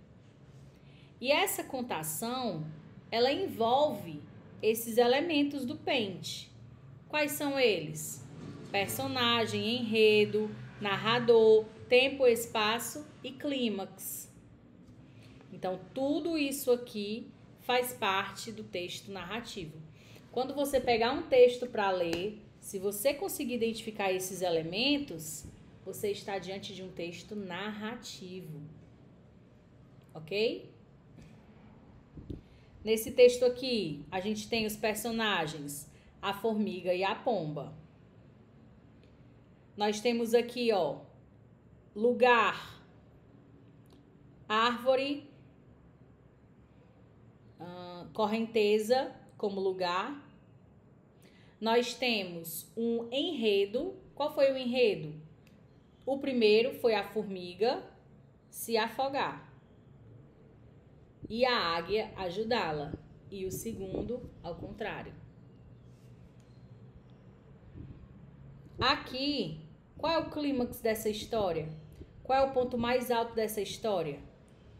E essa contação, ela envolve esses elementos do pente. Quais são eles? Personagem, enredo, narrador, tempo, espaço e clímax. Então, tudo isso aqui faz parte do texto narrativo. Quando você pegar um texto para ler, se você conseguir identificar esses elementos, você está diante de um texto narrativo. Ok? Nesse texto aqui, a gente tem os personagens, a formiga e a pomba. Nós temos aqui, ó, lugar, árvore, correnteza como lugar. Nós temos um enredo. Qual foi o enredo? O primeiro foi a formiga se afogar e a águia ajudá-la. E o segundo, ao contrário. Aqui, qual é o clímax dessa história? Qual é o ponto mais alto dessa história?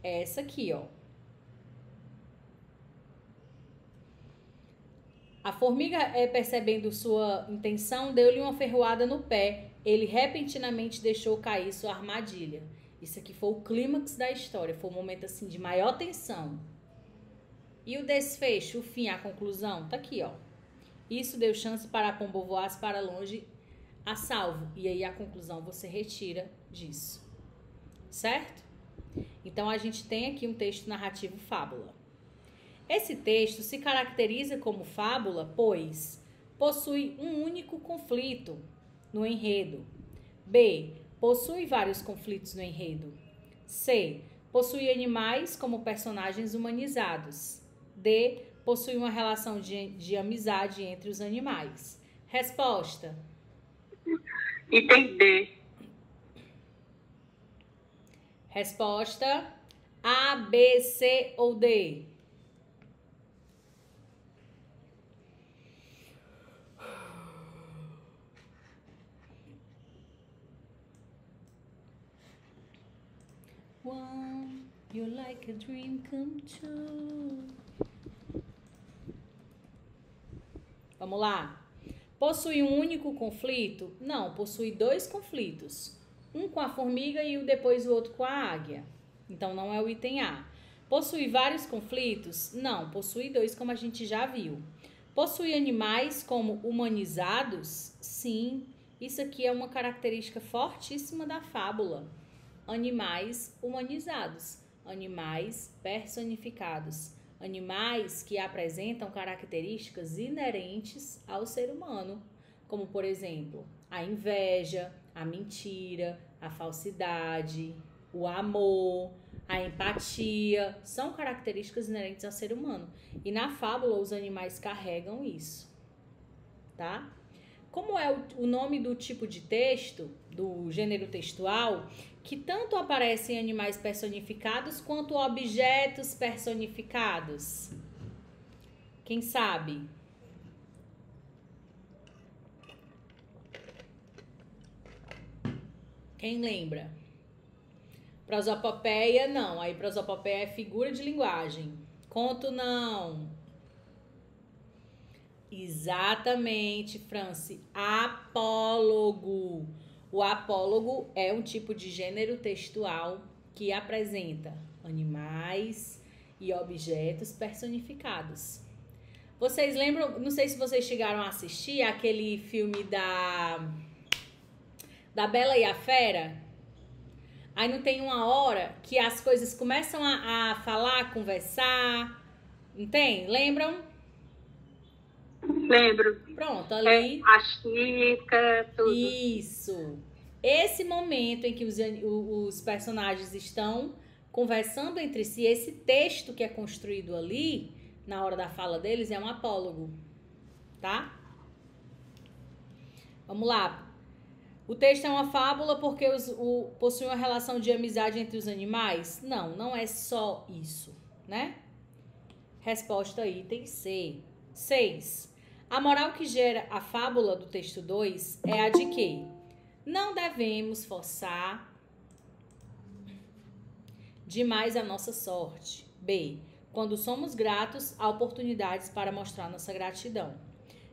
É essa aqui, ó. A formiga, percebendo sua intenção, deu-lhe uma ferroada no pé. Ele repentinamente deixou cair sua armadilha. Isso aqui foi o clímax da história. Foi um momento assim de maior tensão. E o desfecho, o fim, a conclusão, tá aqui, ó. Isso deu chance para a pomba voar para longe a salvo. E aí a conclusão você retira disso. Certo? Então a gente tem aqui um texto narrativo fábula. Esse texto se caracteriza como fábula, pois possui um único conflito no enredo. B. Possui vários conflitos no enredo. C. Possui animais como personagens humanizados. D. Possui uma relação de amizade entre os animais. Resposta. Item D. Resposta A, B, C ou D? One, you're like a dream come true. Vamos lá. Possui um único conflito? Não, possui dois conflitos. Um com a formiga e depois o outro com a águia. Então, não é o item A. Possui vários conflitos? Não, possui dois, como a gente já viu. Possui animais como humanizados? Sim, isso aqui é uma característica fortíssima da fábula. Animais humanizados, animais personificados, animais que apresentam características inerentes ao ser humano, como, por exemplo, a inveja, a mentira, a falsidade, o amor, a empatia, são características inerentes ao ser humano. E na fábula, os animais carregam isso, tá? Como é o nome do tipo de texto, do gênero textual, que tanto aparecem animais personificados quanto objetos personificados? Quem sabe? Quem lembra? Prosopopeia, não. Aí prosopopeia é figura de linguagem. Conto, não. Exatamente, Franci. Apólogo. O apólogo é um tipo de gênero textual que apresenta animais e objetos personificados. Vocês lembram, não sei se vocês chegaram a assistir aquele filme da Bela e a Fera? Aí não tem uma hora que as coisas começam a falar, a conversar, não tem? Lembram? Lembro. Pronto, ali. A Chica, tudo. Isso. Esse momento em que os personagens estão conversando entre si, esse texto que é construído ali, na hora da fala deles, é um apólogo. Tá? Vamos lá. O texto é uma fábula porque possui uma relação de amizade entre os animais? Não, não é só isso, né? Resposta item C. 6. A moral que gera a fábula do texto 2 é a de que não devemos forçar demais a nossa sorte. B. Quando somos gratos, há oportunidades para mostrar nossa gratidão.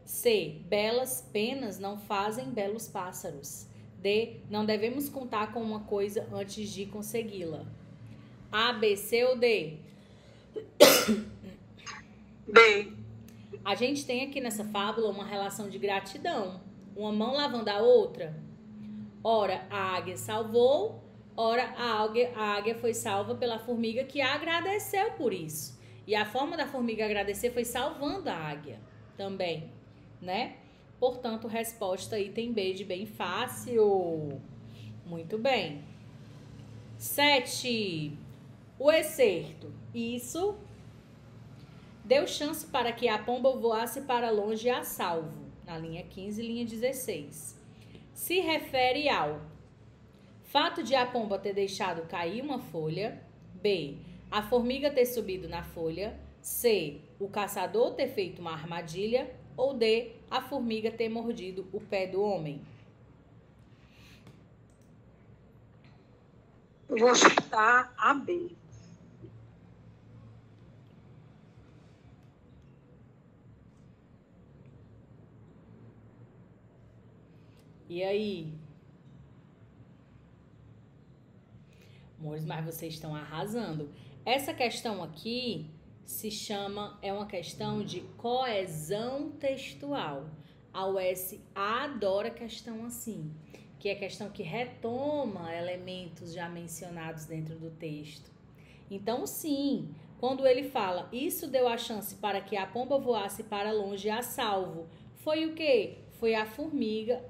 C. Belas penas não fazem belos pássaros. D. Não devemos contar com uma coisa antes de consegui-la. A, B, C ou D? D. A gente tem aqui nessa fábula uma relação de gratidão. Uma mão lavando a outra. Ora, a águia salvou, ora, a águia foi salva pela formiga que agradeceu por isso. E a forma da formiga agradecer foi salvando a águia também, né? Portanto, resposta item B de bem fácil. Muito bem. 7. O excerto. Isso deu chance para que a pomba voasse para longe a salvo. Na linha 15, linha 16. Se refere ao fato de a pomba ter deixado cair uma folha. B. A formiga ter subido na folha. C. O caçador ter feito uma armadilha. Ou D. A formiga ter mordido o pé do homem. Eu vou chutar a B. E aí? Amores, mas vocês estão arrasando. Essa questão aqui é uma questão de coesão textual. A UES adora questão assim, que é questão que retoma elementos já mencionados dentro do texto. Então, sim, quando ele fala, isso deu a chance para que a pomba voasse para longe a salvo, foi o quê? Foi a formiga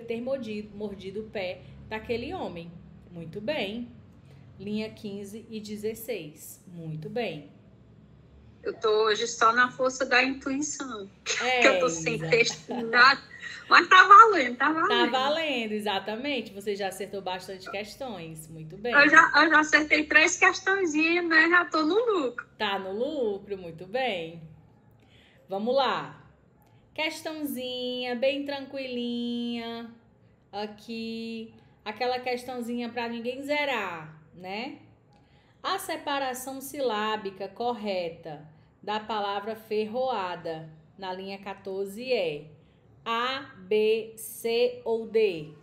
ter mordido o pé daquele homem. Muito bem. linha 15 e 16. Muito bem. Eu tô hoje só na força da intuição. É, Que eu tô sem texto nada. Mas tá valendo, tá valendo. Tá valendo, exatamente. Você já acertou bastante questões. Muito bem. Eu já acertei 3 questõezinhas, né? Já tô no lucro. Tá no lucro, muito bem. Vamos lá. Questãozinha, bem tranquilinha. Aqui. Aquela questãozinha para ninguém zerar, né? A separação silábica correta da palavra ferroada na linha 14 é A, B, C ou D?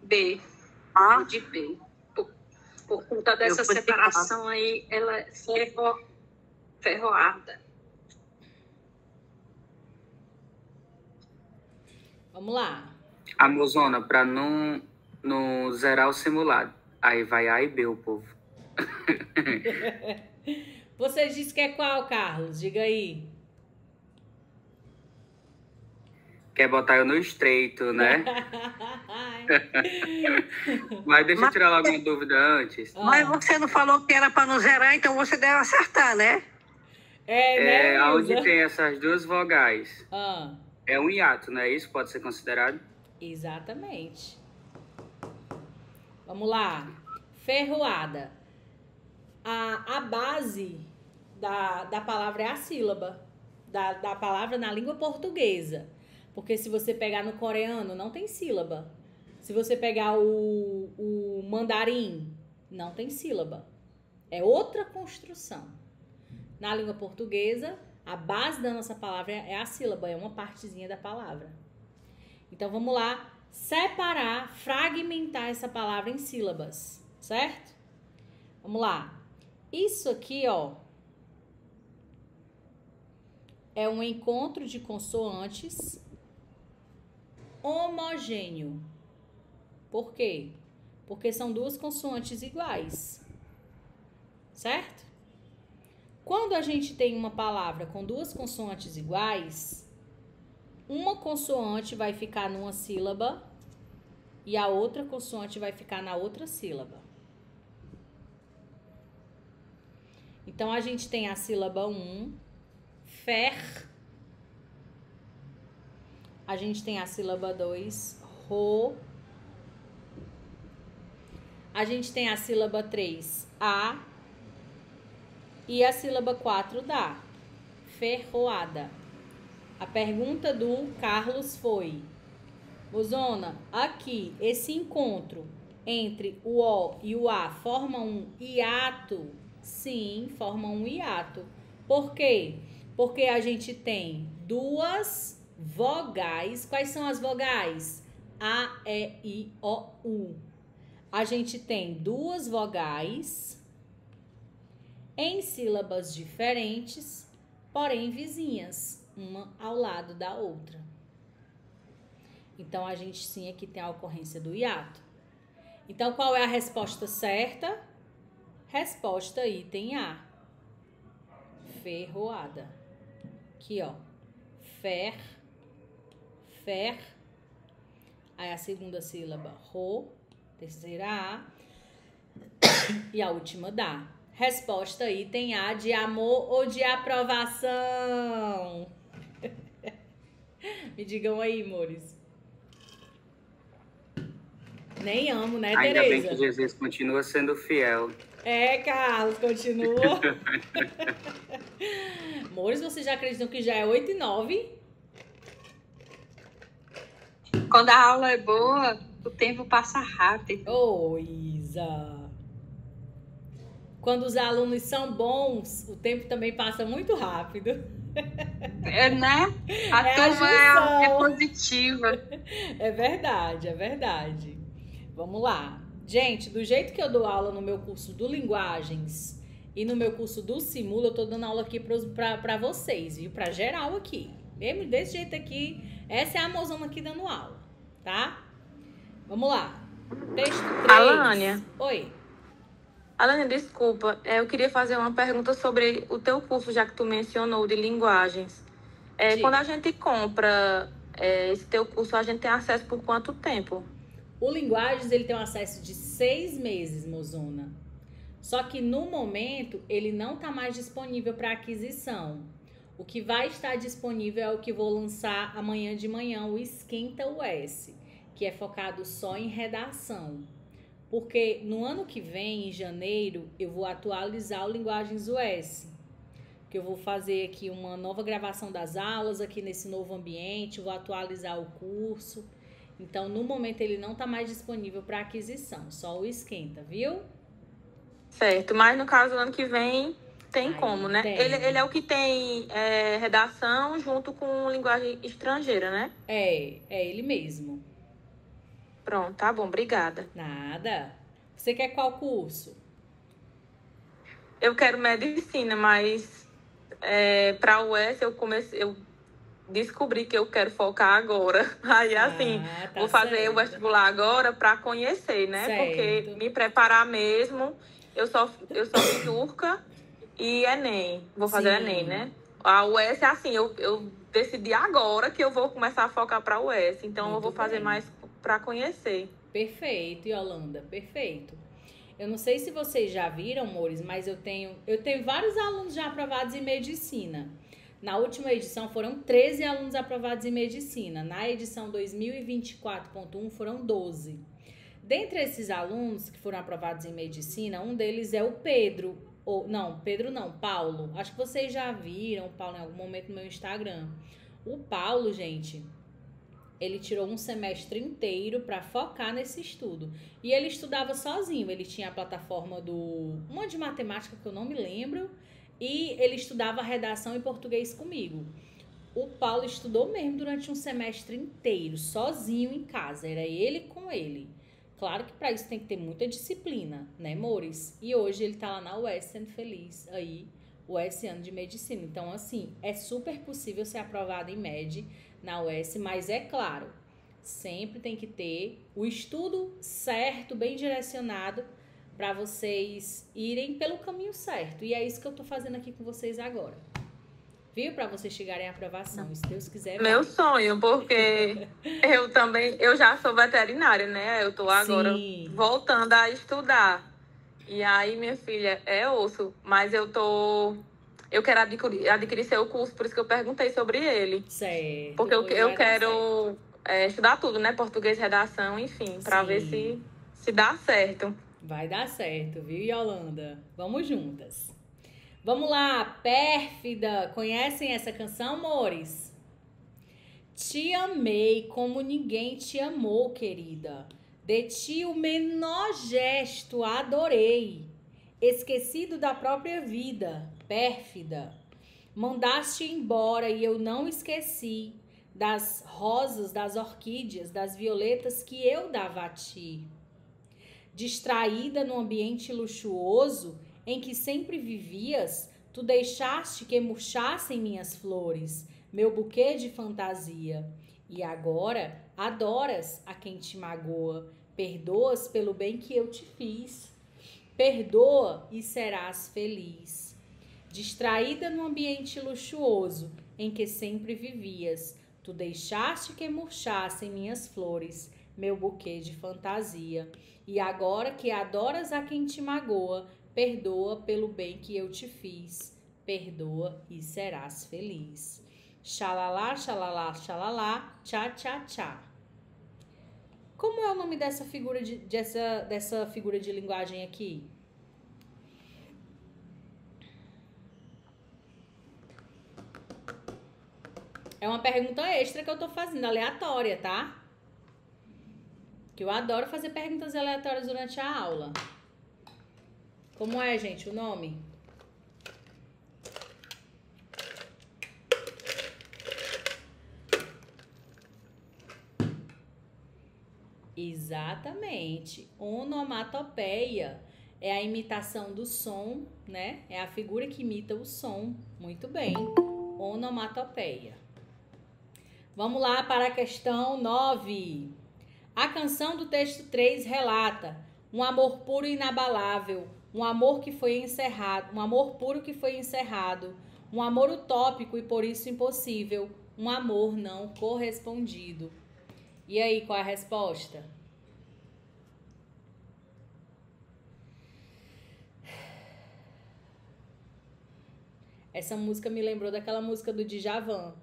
B. A. De B. Por conta dessa separação aí, ela é ferroada. Vamos lá. Amazona, para não zerar o simulado. Aí vai A e B, o povo. Você disse que é qual, Carlos? Diga aí. Quer botar eu no estreito, né? Mas deixa eu tirar logo uma dúvida antes. Mas você não falou que era para não zerar, então você deve acertar, né? Né, onde Isa? tem essas duas vogais. Ah, É um hiato, não é isso? Pode ser considerado? exatamente. Vamos lá. Ferroada. A base da palavra é a sílaba. Da palavra na língua portuguesa. Porque se você pegar no coreano, não tem sílaba. Se você pegar o mandarim, não tem sílaba. É outra construção. Na língua portuguesa, a base da nossa palavra é a sílaba, é uma partezinha da palavra. Então, vamos lá separar, fragmentar essa palavra em sílabas, certo? Vamos lá. Isso aqui, ó, é um encontro de consoantes homogêneo. Por quê? Porque são duas consoantes iguais, certo? Quando a gente tem uma palavra com duas consoantes iguais, uma consoante vai ficar numa sílaba e a outra consoante vai ficar na outra sílaba. Então, a gente tem a sílaba 1, fer. A gente tem a sílaba 2, ro. A gente tem a sílaba 3, a. E a sílaba 4, dá. Ferroada. A pergunta do Carlos foi: Mozona, aqui, esse encontro entre o O e o A forma um hiato? Sim, forma um hiato. Por quê? Porque a gente tem duas vogais. Quais são as vogais? A, E, I, O, U. A gente tem duas vogais em sílabas diferentes, porém vizinhas, uma ao lado da outra. Então, a gente sim aqui tem a ocorrência do hiato. Então, qual é a resposta certa? Resposta item A. Ferroada. Aqui, ó. Fer. Aí a segunda sílaba, ro. Terceira A. E a última, dá. Resposta item A, de amor ou de aprovação? Me digam aí, amores. Nem amo, né, Ainda Tereza? bem que Jesus continua sendo fiel. É, Carlos, continua. Amores, vocês já acreditam que já é 8 e 9? Quando a aula é boa, o tempo passa rápido. Ô, Isa. Quando os alunos são bons, o tempo também passa muito rápido. É, né? A É turma a é junção. positiva. É verdade, é verdade. Vamos lá. Gente, do jeito que eu dou aula no meu curso do Linguagens e no meu curso do Simula, eu tô dando aula aqui pra vocês, viu? Pra geral aqui. Mesmo desse jeito aqui, essa é a mozona aqui dando aula, tá? Vamos lá. Texto 3. Alânia. Oi. Alane, desculpa, eu queria fazer uma pergunta sobre o teu curso, já que tu mencionou, de linguagens. Diga. Quando a gente compra esse teu curso, a gente tem acesso por quanto tempo? O Linguagens, ele tem um acesso de 6 meses, mozona. Só que no momento, ele não está mais disponível para aquisição. O que vai estar disponível é o que vou lançar amanhã de manhã, o Esquenta US, que é focado só em redação. Porque no ano que vem, em janeiro, eu vou atualizar o Linguagens US. Que eu vou fazer aqui uma nova gravação das aulas aqui nesse novo ambiente, vou atualizar o curso. Então, no momento, ele não está mais disponível para aquisição, só o Esquenta, viu? Certo, mas no caso, ano que vem, tem Aí, como, né? tem. Ele é o que tem redação junto com linguagem estrangeira, né? É ele mesmo. Pronto, tá bom, obrigada. Nada. Você quer qual curso? Eu quero medicina, mas para o US eu descobri que eu quero focar agora. Aí, assim, tá vou fazer certo. o vestibular agora para conhecer, né? Certo. Porque me preparar mesmo, eu só fiz Turca e Enem. Vou fazer Sim. Enem, né? A US, assim, eu decidi agora que eu vou começar a focar para a US. Então, eu Muito vou fazer bem. mais para conhecer. Perfeito, Yolanda, perfeito. Eu não sei se vocês já viram, amores, mas eu tenho vários alunos já aprovados em medicina. Na última edição foram 13 alunos aprovados em medicina. Na edição 2024.1 foram 12. Dentre esses alunos que foram aprovados em medicina, um deles é o Pedro. Paulo. Acho que vocês já viram o Paulo em algum momento no meu Instagram. O Paulo, gente, ele tirou um semestre inteiro para focar nesse estudo. E ele estudava sozinho. Ele tinha a plataforma uma de matemática que eu não me lembro. E ele estudava redação em português comigo. O Paulo estudou mesmo durante um semestre inteiro, sozinho em casa. Era ele com ele. Claro que para isso tem que ter muita disciplina, né, amores? E hoje ele tá lá na UES sendo feliz aí, o UES ano de medicina. Então, assim, é super possível ser aprovado em MED na UES, mas é claro, sempre tem que ter o estudo certo, bem direcionado, para vocês irem pelo caminho certo. E é isso que eu tô fazendo aqui com vocês agora. Viu? Para vocês chegarem à aprovação. E se Deus quiser... Meu sonho, porque eu já sou veterinária, né? Eu tô agora Sim. voltando a estudar. E aí, minha filha, é osso. Mas eu quero adquirir seu curso, por isso que eu perguntei sobre ele. Certo. Porque eu Pois vai dar quero estudar tudo, né? Português, redação, enfim, para Sim. ver se dá certo. Vai dar certo, viu, Yolanda? Vamos juntas. Vamos lá, Pérfida. Conhecem essa canção, amores? Te amei como ninguém te amou, querida. De ti o menor gesto adorei. Esquecido da própria vida, pérfida. Mandaste embora e eu não esqueci das rosas, das orquídeas, das violetas que eu dava a ti. Distraída no ambiente luxuoso em que sempre vivias, tu deixaste que murchassem minhas flores, meu buquê de fantasia. E agora adoras a quem te magoa, perdoas pelo bem que eu te fiz. Perdoa e serás feliz. Distraída no ambiente luxuoso em que sempre vivias, tu deixaste que murchassem minhas flores, meu buquê de fantasia. E agora que adoras a quem te magoa, perdoa pelo bem que eu te fiz. Perdoa e serás feliz. Xalala, xalala, xalala, tchá, tchá, tchá. Como é o nome dessa figura dessa figura de linguagem aqui? É uma pergunta extra que eu tô fazendo, aleatória, tá? Que eu adoro fazer perguntas aleatórias durante a aula. Como é, gente, o nome? Exatamente. Onomatopeia é a imitação do som, né? É a figura que imita o som. Muito bem. Onomatopeia. Vamos lá para a questão 9. A canção do texto 3 relata um amor puro e inabalável, um amor que foi encerrado, um amor puro que foi encerrado, um amor utópico e por isso impossível, um amor não correspondido. E aí, qual é a resposta? Essa música me lembrou daquela música do Djavan.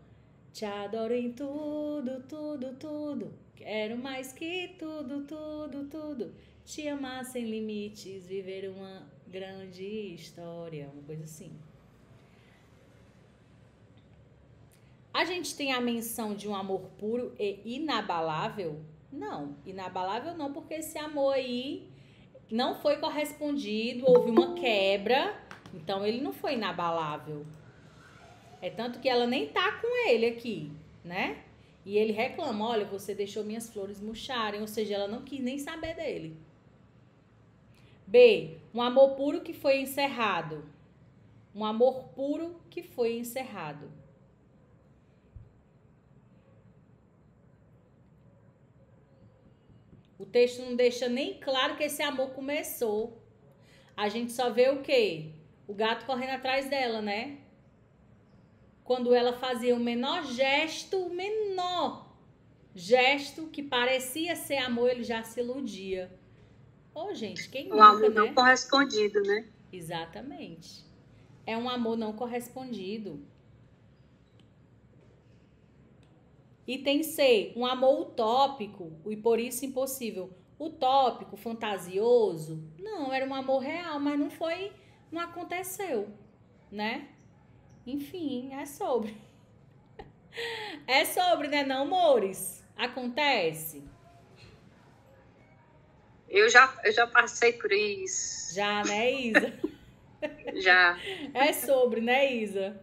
Te adoro em tudo, tudo, tudo. Quero mais que tudo, tudo, tudo. Te amar sem limites, viver uma grande história. Uma coisa assim. A gente tem a menção de um amor puro e inabalável? Não, inabalável não, porque esse amor aí não foi correspondido, houve uma quebra, então ele não foi inabalável. É tanto que ela nem tá com ele aqui, né? E ele reclama, olha, você deixou minhas flores murcharem, ou seja, ela não quis nem saber dele. B, um amor puro que foi encerrado. Um amor puro que foi encerrado. O texto não deixa nem claro que esse amor começou. A gente só vê o quê? O gato correndo atrás dela, né? Quando ela fazia o menor gesto que parecia ser amor, ele já se iludia. Ô, gente, quem nunca, Um amor né? não correspondido, né? Exatamente. É um amor não correspondido. Item C, um amor utópico e por isso impossível. Utópico, fantasioso, não, era um amor real, mas não aconteceu, né? Enfim, é sobre. É sobre, né, não, amores? Acontece. Eu já passei por isso. Já, né, Isa? Já. É sobre, né, Isa?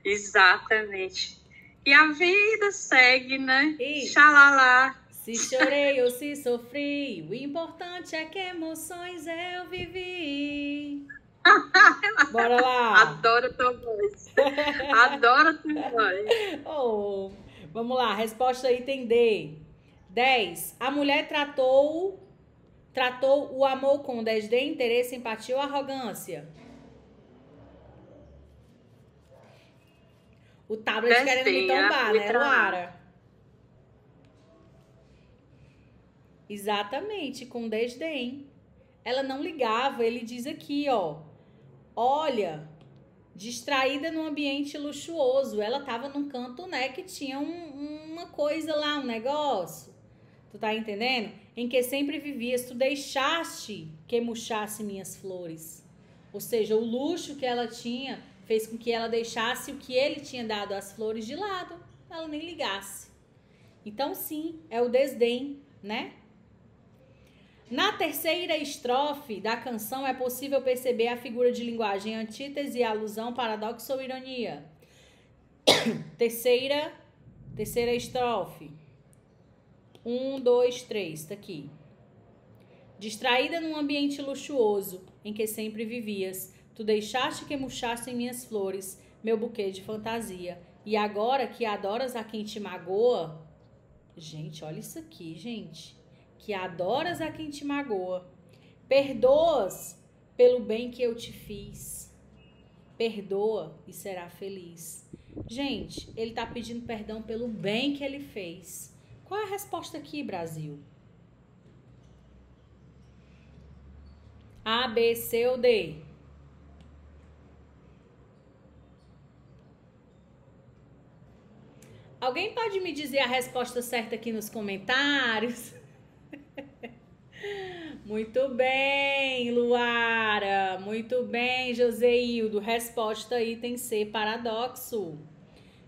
Exatamente. E a vida segue, né? E Xalala. se chorei ou se sofri, o importante é que emoções eu vivi. Bora lá. Adoro tua voz. Adoro tua voz. Oh, vamos lá, resposta item D. 10. A mulher tratou o amor com desdém, interesse, empatia ou arrogância? O tablet Desdém, querendo me tombar, né, literal. Luara? Exatamente, com desdém. Ela não ligava, ele diz aqui, ó. Olha, distraída num ambiente luxuoso. Ela tava num canto, né, que tinha uma coisa lá, um negócio. Tu tá entendendo? Em que sempre vivias, tu deixaste que murchasse minhas flores. Ou seja, o luxo que ela tinha fez com que ela deixasse o que ele tinha dado às flores de lado. Ela nem ligasse. Então, sim, é o desdém, né? Na terceira estrofe da canção é possível perceber a figura de linguagem antítese, alusão, paradoxo ou ironia. Terceira estrofe. 1, 2, 3, tá aqui. Distraída num ambiente luxuoso em que sempre vivias, tu deixaste que murchassem minhas flores, meu buquê de fantasia. E agora que adoras a quem te magoa... Gente, olha isso aqui, gente. Que adoras a quem te magoa. Perdoas pelo bem que eu te fiz. Perdoa e será feliz. Gente, ele tá pedindo perdão pelo bem que ele fez. Qual é a resposta aqui, Brasil? A, B, C ou D? Alguém pode me dizer a resposta certa aqui nos comentários? Muito bem, Luara. Muito bem, Joseildo. Resposta item C, paradoxo.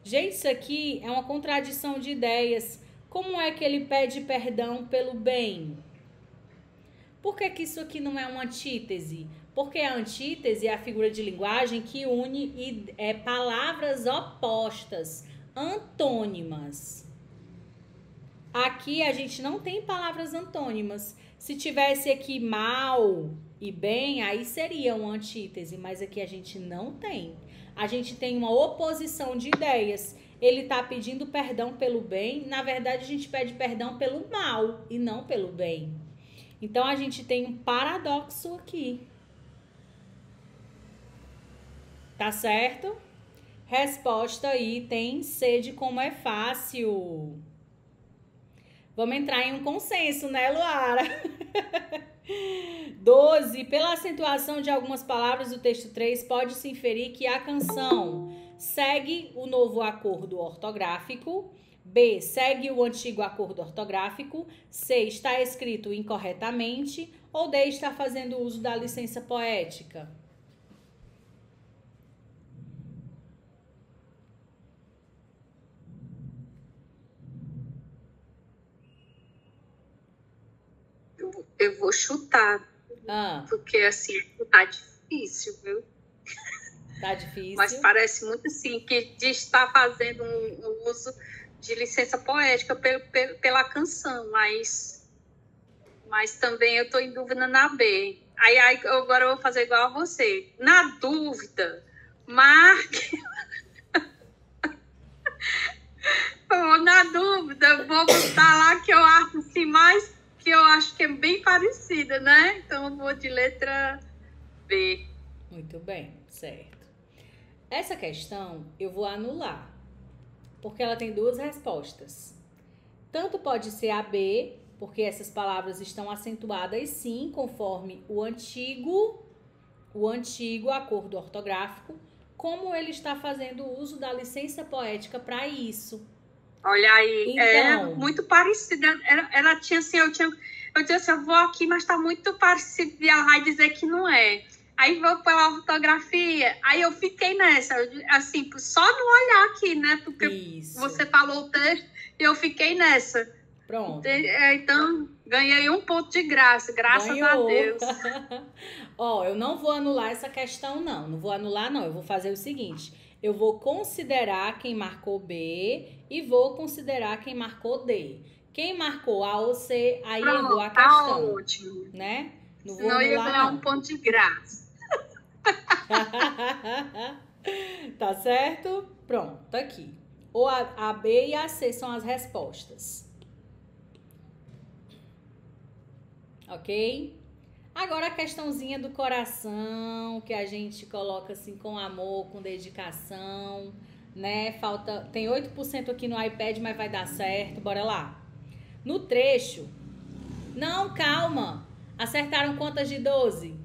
Gente, isso aqui é uma contradição de ideias. Como é que ele pede perdão pelo bem? Por que isso aqui não é uma antítese? Porque a antítese é a figura de linguagem que une palavras opostas, antônimas. Aqui a gente não tem palavras antônimas. Se tivesse aqui mal e bem, aí seria uma antítese, mas aqui a gente não tem. A gente tem uma oposição de ideias. Ele está pedindo perdão pelo bem, na verdade a gente pede perdão pelo mal e não pelo bem. Então a gente tem um paradoxo aqui, Tá certo? Resposta item C de como é fácil. Vamos entrar em um consenso, né, Luara? 12. Pela acentuação de algumas palavras do texto 3, pode-se inferir que a canção segue o novo acordo ortográfico. B. Segue o antigo acordo ortográfico. C. Está escrito incorretamente. Ou D. Está fazendo uso da licença poética. Eu vou chutar, porque assim, tá difícil, viu? Tá difícil. Mas parece muito assim, que de estar fazendo um uso de licença poética pela canção, mas também eu tô em dúvida na B. Aí agora eu vou fazer igual a você. Na dúvida, marque. Na dúvida, vou botar lá que eu acho assim, mais que eu acho que é bem parecida, né? Então eu vou de letra B. Muito bem, certo. Essa questão eu vou anular, porque ela tem duas respostas. Tanto pode ser a B, porque essas palavras estão acentuadas sim, conforme o antigo acordo ortográfico, como ele está fazendo uso da licença poética para isso. Olha aí, então, é muito parecida. Ela tinha assim, eu disse assim, eu vou aqui, mas tá muito parecido. E ela vai dizer que não é. Aí vou pela ortografia. Aí eu fiquei nessa, assim, só no olhar aqui, né? Porque isso. Você falou o texto e eu fiquei nessa. Pronto. Então, ganhei 1 ponto de graça, graças a Deus. Ó, eu não vou anular essa questão, não. Não vou anular, não. Eu vou fazer o seguinte. Eu vou considerar quem marcou B e vou considerar quem marcou D. Quem marcou A ou C, aí errou a questão. Tá ótimo. Né? Não Senão vou anular, eu ia ganhar não. 1 ponto de graça. Tá certo? Pronto, tá aqui. Ou a B e a C são as respostas. Ok? Agora a questãozinha do coração, que a gente coloca assim com amor, com dedicação, né? Tem 8% aqui no iPad, mas vai dar certo. Bora lá. No trecho. Não, calma. Acertaram quantas de 12?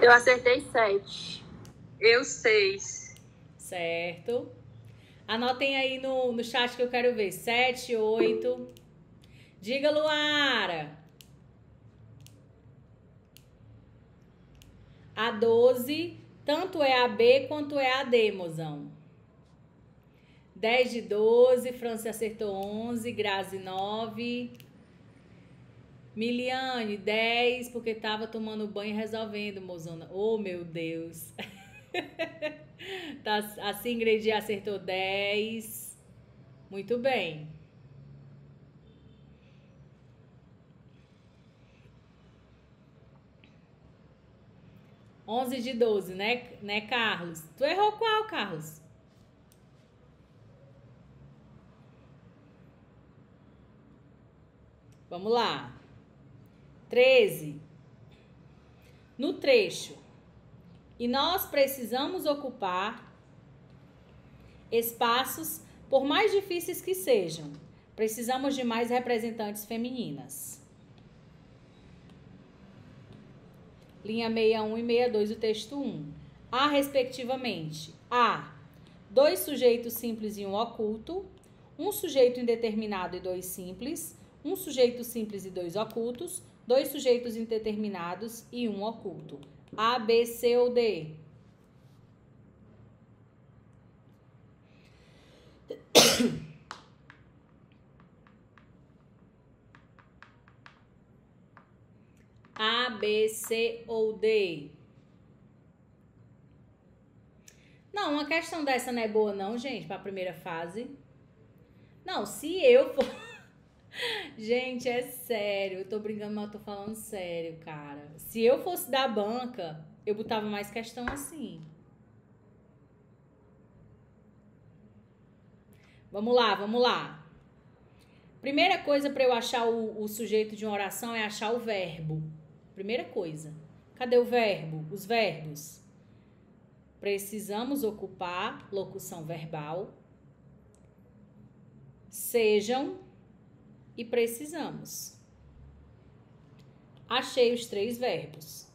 Eu acertei 7. Eu 6. Certo. Anotem aí no chat que eu quero ver. 7, 8. Diga, Luara. A 12, tanto é a B quanto é a D, mozão. 10 de 12, França acertou 11, Grazi 9. Miliane, 10, porque tava tomando banho e resolvendo, mozona. Oh, meu Deus. A Singrid acertou 10. Muito bem. 11 de 12, né, Carlos? Tu errou qual, Carlos? Vamos lá. 13. No trecho. E nós precisamos ocupar espaços, por mais difíceis que sejam. Precisamos de mais representantes femininas. Linha 61 e 62 do texto 1. A, respectivamente, A, 2 sujeitos simples e um oculto, um sujeito indeterminado e 2 simples, um sujeito simples e 2 ocultos, 2 sujeitos indeterminados e um oculto. A, B, C ou D? A, B, C ou D? Não, uma questão dessa não é boa não, gente, para a primeira fase. Não, se eu for... Gente, é sério, eu tô brincando, mas eu tô falando sério, cara. Se eu fosse da banca, eu botava mais questão assim. Vamos lá, vamos lá. Primeira coisa para eu achar o sujeito de uma oração é achar o verbo. Primeira coisa. Cadê o verbo? Os verbos. Precisamos ocupar, locução verbal. Sejam e precisamos. Achei os 3 verbos.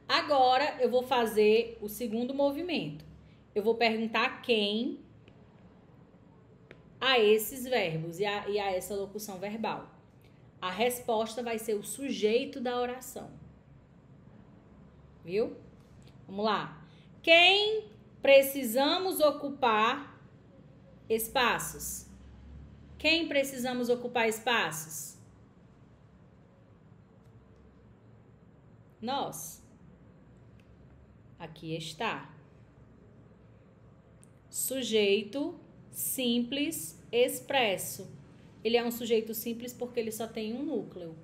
Agora eu vou fazer o segundo movimento. Eu vou perguntar quem a esses verbos e a essa locução verbal. A resposta vai ser o sujeito da oração. Viu? Vamos lá. Quem precisamos ocupar espaços? Quem precisamos ocupar espaços? Nós. Aqui está. Sujeito simples expresso. Ele é um sujeito simples porque ele só tem um núcleo.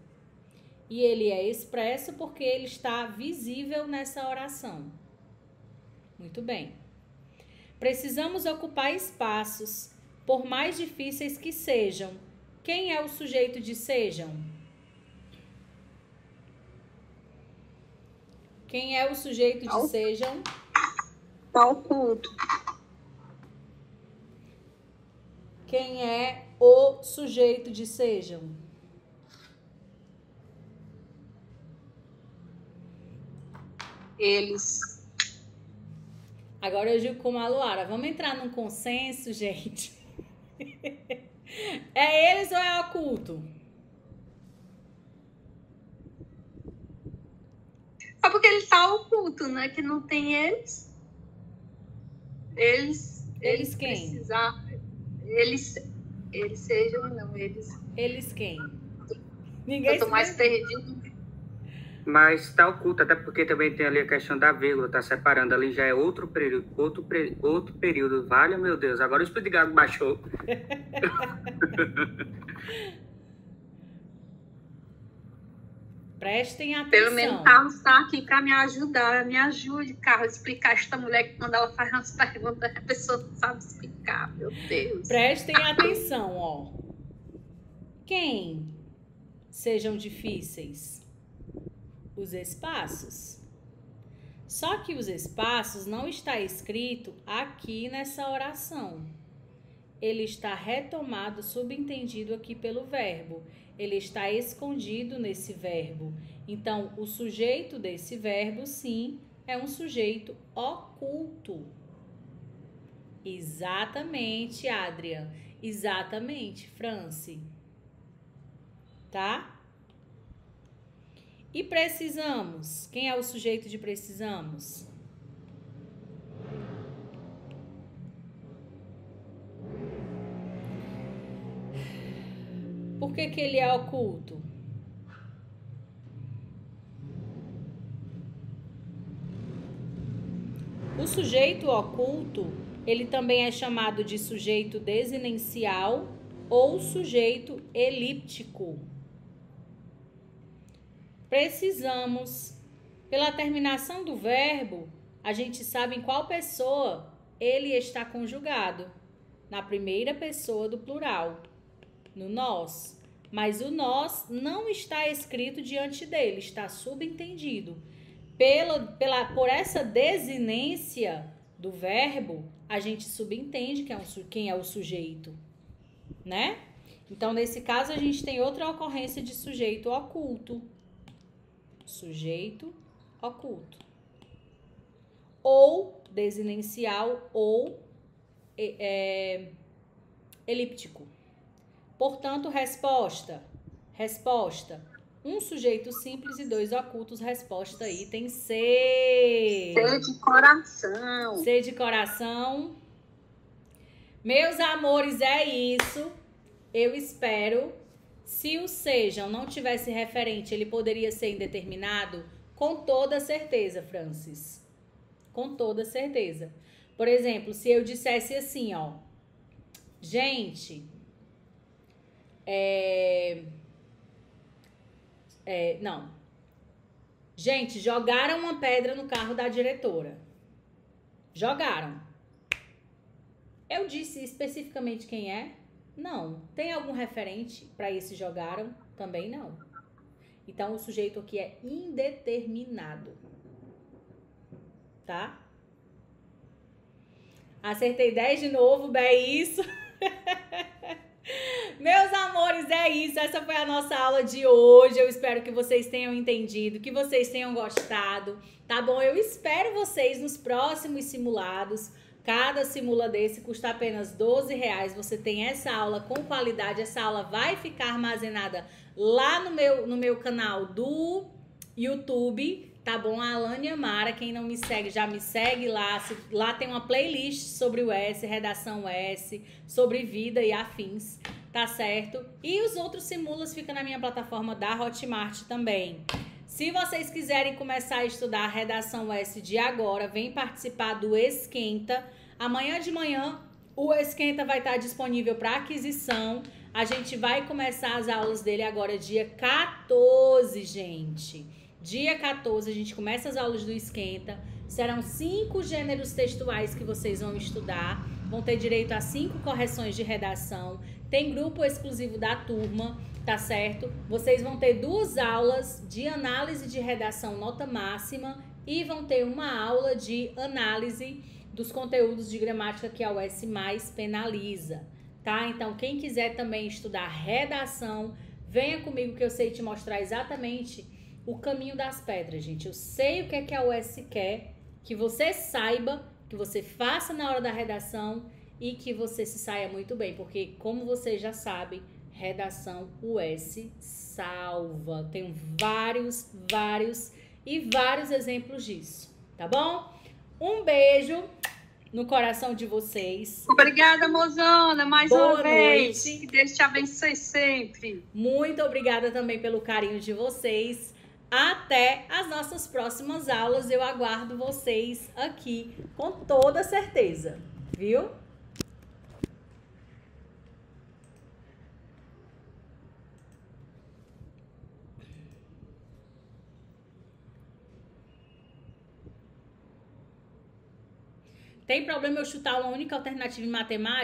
E ele é expresso porque ele está visível nessa oração. Muito bem. Precisamos ocupar espaços, por mais difíceis que sejam. Quem é o sujeito de sejam? Quem é o sujeito de sejam? Oculto. Quem é o sujeito de sejam? Eles. Agora eu digo como a Luara. Vamos entrar num consenso, gente? É eles ou é oculto? Só porque ele tá oculto, né? Que não tem eles. Eles quem? Eles sejam, não, eles. Eles quem? Ninguém Eu tô mais perdido. Mas tá oculto, até porque também tem ali a questão da vírgula, tá separando ali, já é outro período, outro período. Vale, meu Deus, agora o Espírito de Gago baixou. Prestem atenção. Pelo menos o Carlos tá aqui para me ajudar. Me ajude, Carlos, a explicar esta mulher que quando ela faz umas perguntas, a pessoa não sabe explicar. Meu Deus. Prestem atenção, ó. Quem sejam difíceis? Os espaços. Só que os espaços não está escrito aqui nessa oração. Ele está retomado, subentendido aqui pelo verbo. Ele está escondido nesse verbo. Então, o sujeito desse verbo, sim, é um sujeito oculto. Exatamente, Adrian. Exatamente, Franci. Tá? E precisamos? Quem é o sujeito de precisamos? Por que que ele é oculto? O sujeito oculto, ele também é chamado de sujeito desinencial ou sujeito elíptico. Precisamos. Pela terminação do verbo, a gente sabe em qual pessoa ele está conjugado. Na primeira pessoa do plural, no nós. Mas o nós não está escrito diante dele, está subentendido. Por essa desinência do verbo, a gente subentende quem é o sujeito, né? Então, nesse caso, a gente tem outra ocorrência de sujeito oculto. Sujeito oculto. Ou desinencial ou elíptico. Portanto, resposta. Um sujeito simples e 2 ocultos. Resposta item C. C de coração. C de coração. Meus amores, é isso. Eu espero. Se o sejam não tivesse referente, ele poderia ser indeterminado? Com toda certeza, Francis. Com toda certeza. Por exemplo, se eu dissesse assim, ó. Gente, não. Gente, jogaram uma pedra no carro da diretora. Jogaram. Eu disse especificamente quem é? Não. Tem algum referente para esse jogaram? Também não. Então, o sujeito aqui é indeterminado. Tá? Acertei 10 de novo, é isso. Meus amores, é isso. Essa foi a nossa aula de hoje. Eu espero que vocês tenham entendido, que vocês tenham gostado, tá bom? Eu espero vocês nos próximos simulados. Cada simula desse custa apenas R$12. Você tem essa aula com qualidade. Essa aula vai ficar armazenada lá no meu canal do YouTube, tá bom? A Alane Amara, quem não me segue, já me segue lá. Lá tem uma playlist sobre o S, redação S, sobre vida e afins, tá certo? E os outros simulas ficam na minha plataforma da Hotmart também. Se vocês quiserem começar a estudar a redação S de agora, vem participar do Esquenta. Amanhã de manhã, o Esquenta vai estar disponível para aquisição. A gente vai começar as aulas dele agora dia 14, gente. Dia 14 a gente começa as aulas do Esquenta. Serão 5 gêneros textuais que vocês vão estudar. Vão ter direito a 5 correções de redação. Tem grupo exclusivo da turma, tá certo? Vocês vão ter 2 aulas de análise de redação nota máxima e vão ter uma aula de análise dos conteúdos de gramática que a UES mais penaliza, tá? Então, quem quiser também estudar redação, venha comigo que eu sei te mostrar exatamente o caminho das pedras, gente. Eu sei o que é que a UES quer, que você saiba, que você faça na hora da redação e que você se saia muito bem, porque como vocês já sabem, redação UES salva. Tenho vários exemplos disso, tá bom? Um beijo no coração de vocês. Obrigada, mozona, mais Boa uma vez. noite. Que Deus te abençoe sempre. Muito obrigada também pelo carinho de vocês. Até as nossas próximas aulas. Eu aguardo vocês aqui com toda certeza, viu? Tem problema eu chutar uma única alternativa em matemática?